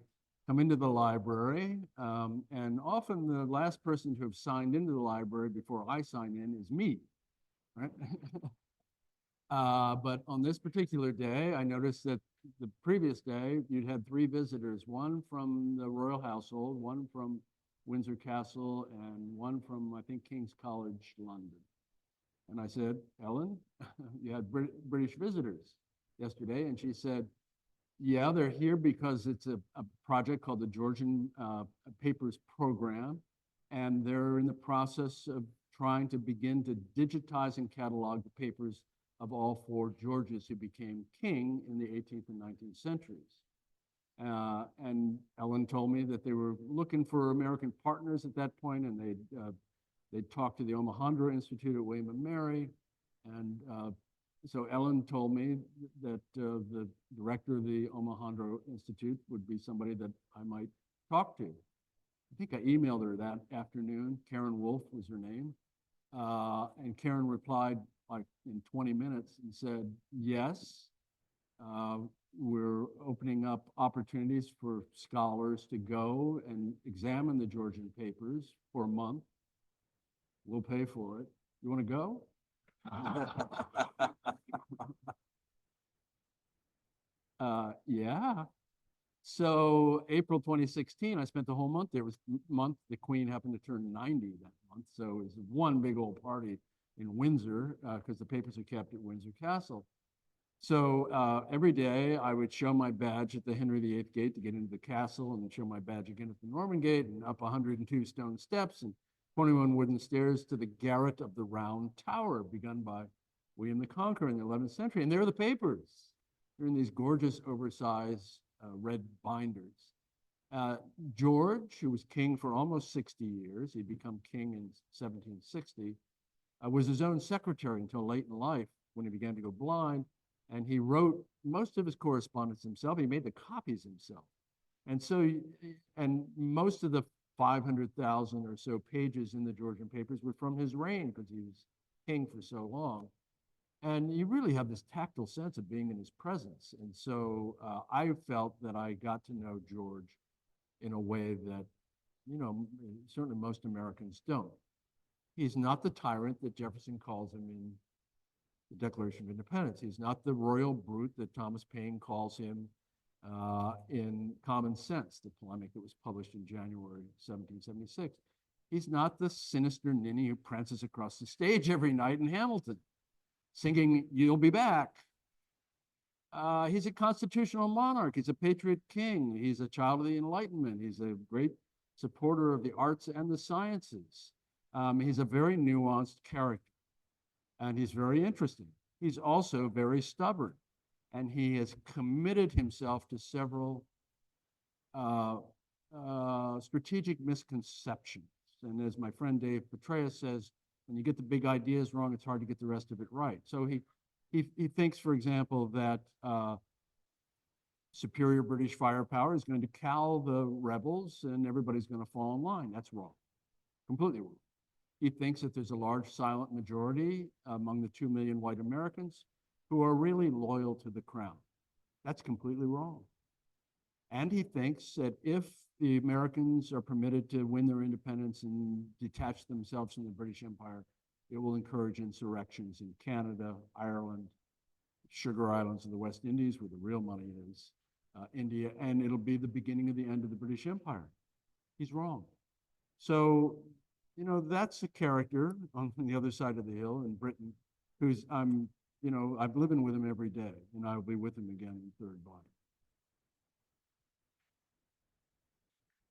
come into the library, and often the last person to have signed into the library before I sign in is me, right? But on this particular day, I noticed that the previous day, you'd had 3 visitors, one from the royal household, one from Windsor Castle, and one from, I think, King's College, London. And I said, Ellen, you had British visitors yesterday. And she said, yeah, they're here because it's a project called the Georgian Papers Program. And they're in the process of trying to begin to digitize and catalog the papers of all 4 Georges who became king in the 18th and 19th centuries. And Ellen told me that they were looking for American partners at that point, and they'd talked to the Omohundro Institute at William and Mary. And so Ellen told me that the director of the Omohundro Institute would be somebody that I might talk to. I think I emailed her that afternoon. Karen Wolf was her name. And Karen replied like in 20 minutes and said, yes, we're opening up opportunities for scholars to go and examine the Georgian papers for a month. We'll pay for it. You want to go? Yeah. So April 2016, I spent the whole month there. It was month the Queen happened to turn 90 that month. So it was one big old party in Windsor because the papers are kept at Windsor Castle. So every day I would show my badge at the Henry VIII gate to get into the castle, and then show my badge again at the Norman gate, and up 102 stone steps and 21 wooden stairs to the garret of the Round Tower, begun by William the Conqueror in the 11th century. And there are the papers. They're in these gorgeous, oversized red binders. George, who was king for almost 60 years, he'd become king in 1760, was his own secretary until late in life when he began to go blind. And he wrote most of his correspondence himself. He made the copies himself. And so, and most of the 500,000 or so pages in the Georgian papers were from his reign because he was king for so long. And you really have this tactile sense of being in his presence. And so I felt that I got to know George in a way that, you know, certainly most Americans don't. He's not the tyrant that Jefferson calls him in the Declaration of Independence. He's not the royal brute that Thomas Paine calls him in Common Sense, the polemic that was published in January 1776. He's not the sinister ninny who prances across the stage every night in Hamilton, singing, "You'll be back." He's a constitutional monarch. He's a patriot king. He's a child of the Enlightenment. He's a great supporter of the arts and the sciences. He's a very nuanced character, and he's very interesting. He's also very stubborn, and he has committed himself to several strategic misconceptions. And as my friend Dave Petraeus says, when you get the big ideas wrong, it's hard to get the rest of it right. So he thinks, for example, that superior British firepower is going to cow the rebels and everybody's going to fall in line. That's wrong, completely wrong. He thinks that there's a large silent majority among the 2 million white Americans who are really loyal to the crown. That's completely wrong. And he thinks that if the Americans are permitted to win their independence and detach themselves from the British Empire, it will encourage insurrections in Canada, Ireland, Sugar Islands of the West Indies, where the real money is, India, and it'll be the beginning of the end of the British Empire. He's wrong. So, you know, that's a character on the other side of the hill in Britain who's, I'm living with him every day, and I'll be with him again in third body.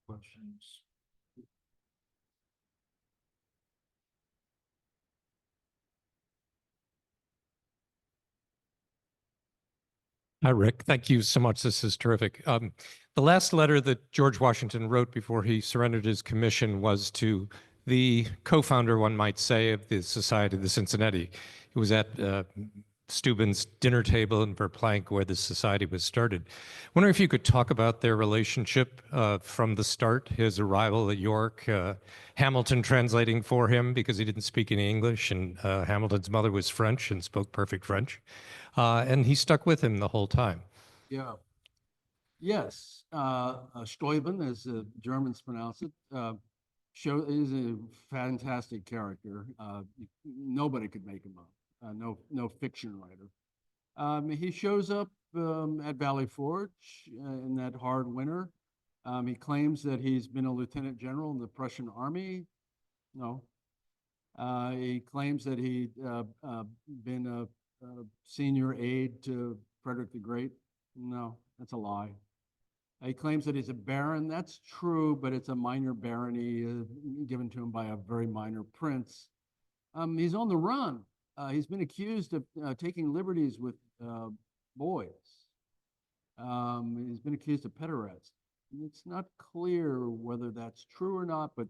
Questions? Hi, Rick. Thank you so much. This is terrific. The last letter that George Washington wrote before he surrendered his commission was to the co-founder, one might say, of the Society of the Cincinnati. He was at Steuben's dinner table in Verplanck, where the society was started. Wondering if you could talk about their relationship from the start, his arrival at York, Hamilton translating for him because he didn't speak any English, and Hamilton's mother was French and spoke perfect French. And he stuck with him the whole time. Yeah. Yes. Steuben, as the Germans pronounce it, is a fantastic character. Nobody could make him up. No fiction writer. He shows up at Valley Forge in that hard winter. He claims that he's been a lieutenant general in the Prussian army. No. He claims that he'd been a senior aide to Frederick the Great. No, that's a lie. He claims that he's a baron. That's true, but it's a minor barony given to him by a very minor prince. He's on the run. He's been accused of taking liberties with boys. He's been accused of pederasty. It's not clear whether that's true or not, but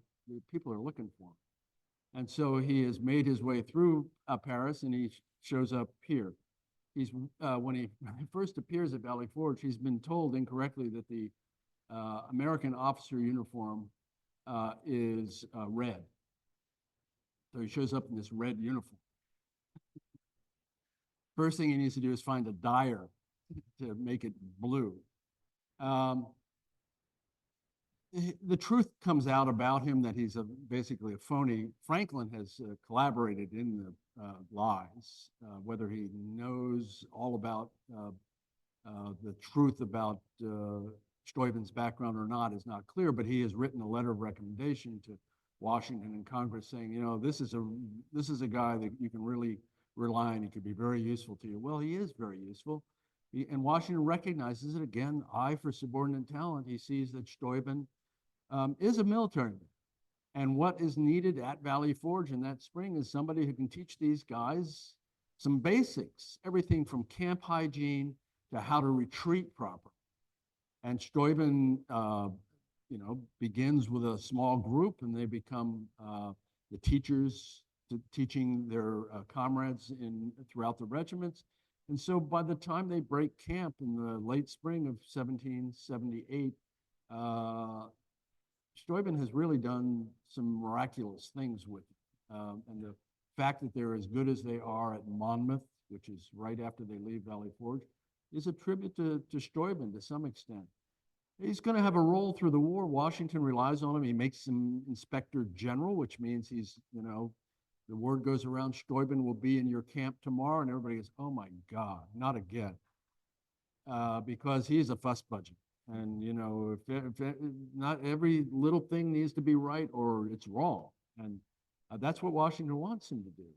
people are looking for him. And so he has made his way through Paris, and he shows up here. He's when he first appears at Valley Forge, he's been told incorrectly that the American officer uniform is red. So he shows up in this red uniform. First thing he needs to do is find a dyer to make it blue. The truth comes out about him that he's basically a phony. Franklin has collaborated in the lies. Whether he knows all about the truth about Steuben's background or not is not clear, but he has written a letter of recommendation to Washington and Congress saying, you know, this is a guy that you can really rely on. He could be very useful to you. Well, he is very useful. And Washington recognizes it. Again, eye for subordinate talent. He sees that Steuben is a military man. And what is needed at Valley Forge in that spring is somebody who can teach these guys some basics, everything from camp hygiene to how to retreat properly. And Steuben, begins with a small group, and they become the teachers teaching their comrades throughout the regiments. And so by the time they break camp in the late spring of 1778, Steuben has really done some miraculous things with it. And the fact that they're as good as they are at Monmouth, which is right after they leave Valley Forge, is a tribute to Steuben to some extent. He's going to have a role through the war. Washington relies on him. He makes him inspector general, which means he's, the word goes around, Steuben will be in your camp tomorrow. And everybody goes, oh my God, not again. Because he's a fuss budget. And, if not every little thing needs to be right or it's wrong. And that's what Washington wants him to do.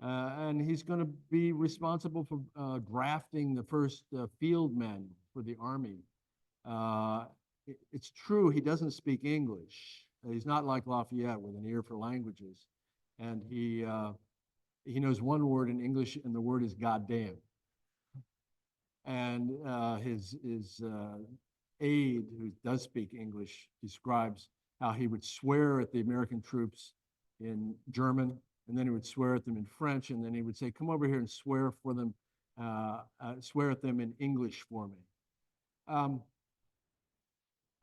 And he's going to be responsible for drafting the first field manual for the Army. It's true, he doesn't speak English. He's not like Lafayette with an ear for languages. And he knows one word in English, and the word is goddamn. And his aide, who does speak English, describes how he would swear at the American troops in German, and then he would swear at them in French, and then he would say, come over here and swear at them in English for me.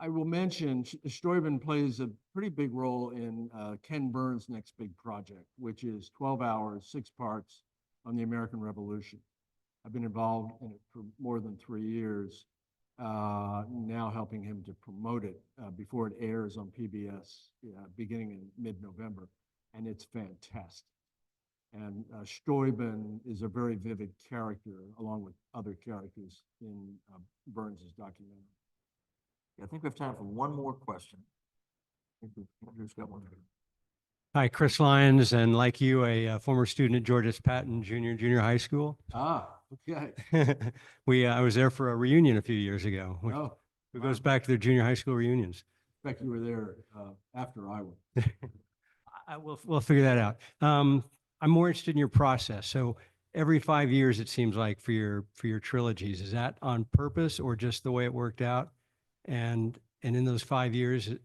I will mention Steuben plays a pretty big role in Ken Burns' next big project, which is 12 hours, 6 parts on the American Revolution. I've been involved in it for more than 3 years, now helping him to promote it before it airs on PBS beginning in mid-November, and it's fantastic. And Steuben is a very vivid character, along with other characters in Burns's documentary. I think we have time for one more question. I think Andrew's got one. Hi, Chris Lyons, and like you, a former student at George S. Patton junior high school. Ah, okay. I was there for a reunion a few years ago, which Oh, it goes back to their junior high school reunions. I expect you were there after I was. We'll figure that out. I'm more interested in your process. So every 5 years, it seems like for your trilogies, is that on purpose or just the way it worked out? And in those 5 years, do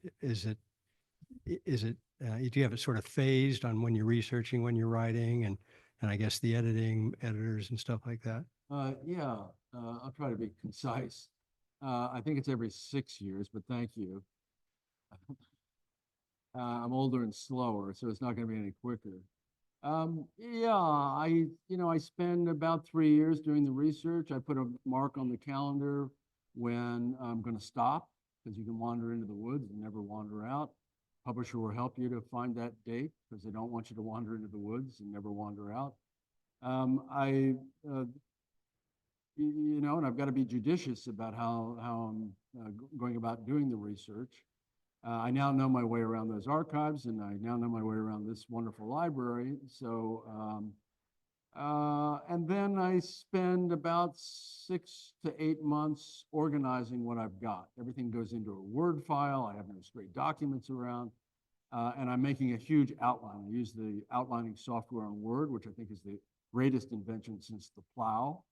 you have it sort of phased on when you're researching, when you're writing, and I guess the editors and stuff like that? Yeah, I'll try to be concise. I think it's every 6 years, but thank you. I'm older and slower, so it's not going to be any quicker. Yeah, I spend about 3 years doing the research. I put a mark on the calendar when I'm going to stop, because you can wander into the woods and never wander out. Publisher will help you to find that date because they don't want you to wander into the woods and never wander out. And I've got to be judicious about how I'm going about doing the research. I now know my way around those archives, and I now know my way around this wonderful library. So, and then I spend about 6 to 8 months organizing what I've got. Everything goes into a Word file. I have no straight documents around, and I'm making a huge outline. I use the outlining software on Word, which I think is the greatest invention since the plow.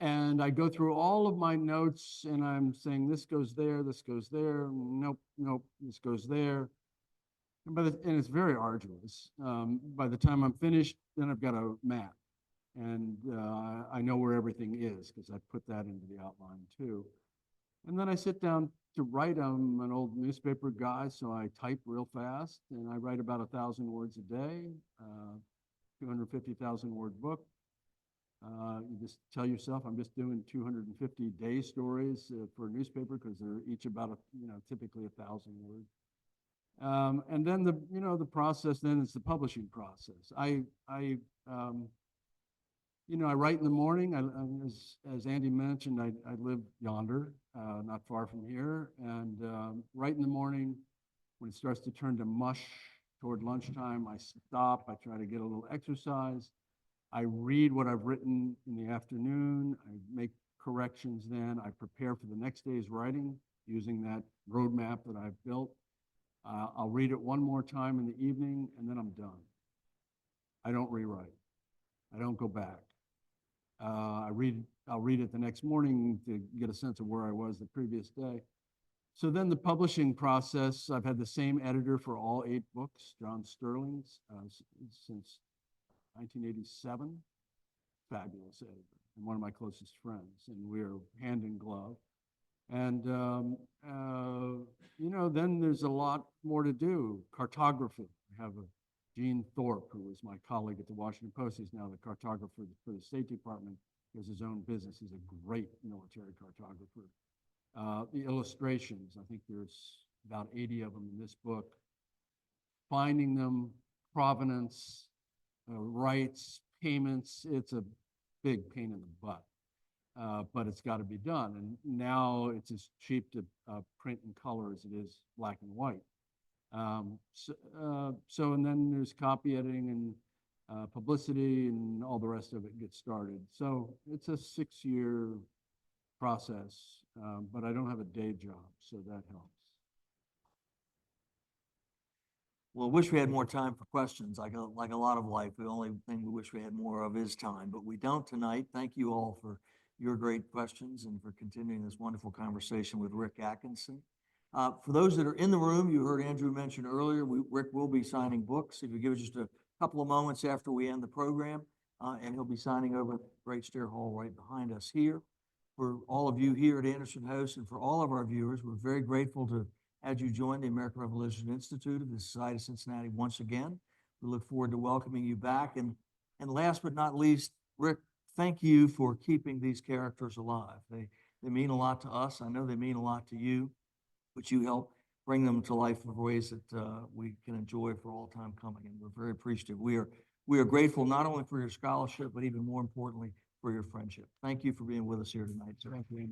And I go through all of my notes, and I'm saying, this goes there, nope, this goes there. And it's very arduous. By the time I'm finished, then I've got a map. And I know where everything is because I put that into the outline too. And then I sit down to write. I'm an old newspaper guy, so I type real fast, and I write about 1,000 words a day, 250,000 word book. You just tell yourself, I'm just doing 250 day stories for a newspaper because they're each about, typically 1,000 words. And then the process then is the publishing process. I write in the morning. As Andy mentioned, I live yonder, not far from here, and right in the morning, when it starts to turn to mush toward lunchtime, I stop. I try to get a little exercise. I read what I've written in the afternoon. I make corrections then. I prepare for the next day's writing using that roadmap that I've built. I'll read it one more time in the evening, and then I'm done. I don't rewrite. I don't go back. I'll read it the next morning to get a sense of where I was the previous day. So then the publishing process, I've had the same editor for all 8 books, John Sterling's, since 1987. Fabulous editor and one of my closest friends, and we're hand in glove. And then there's a lot more to do. Cartography. I have Gene Thorpe, who was my colleague at the Washington Post. He's now the cartographer for the State Department. He has his own business. He's a great military cartographer. The illustrations, I think there's about 80 of them in this book. Finding them, provenance, rights, payments, it's a big pain in the butt. But it's got to be done. And now it's as cheap to print in color as it is black and white. And then there's copy editing and publicity, and all the rest of it gets started. So it's a 6-year process, but I don't have a day job, so that helps. Well, I wish we had more time for questions. Like a lot of life, the only thing we wish we had more of is time, but we don't tonight. Thank you all for your great questions and for continuing this wonderful conversation with Rick Atkinson. For those that are in the room, you heard Andrew mention earlier, Rick will be signing books. If you give us just a couple of moments after we end the program, and he'll be signing over at Great Stair Hall right behind us here. for all of you here at Anderson House and for all of our viewers, we're very grateful to have you join the American Revolution Institute of the Society of Cincinnati once again. We look forward to welcoming you back. And last but not least, Rick, thank you for keeping these characters alive. They mean a lot to us. I know they mean a lot to you, but you help bring them to life in ways that we can enjoy for all time coming. And we're very appreciative. We are grateful not only for your scholarship, but even more importantly, for your friendship. Thank you for being with us here tonight, sir. Thank you.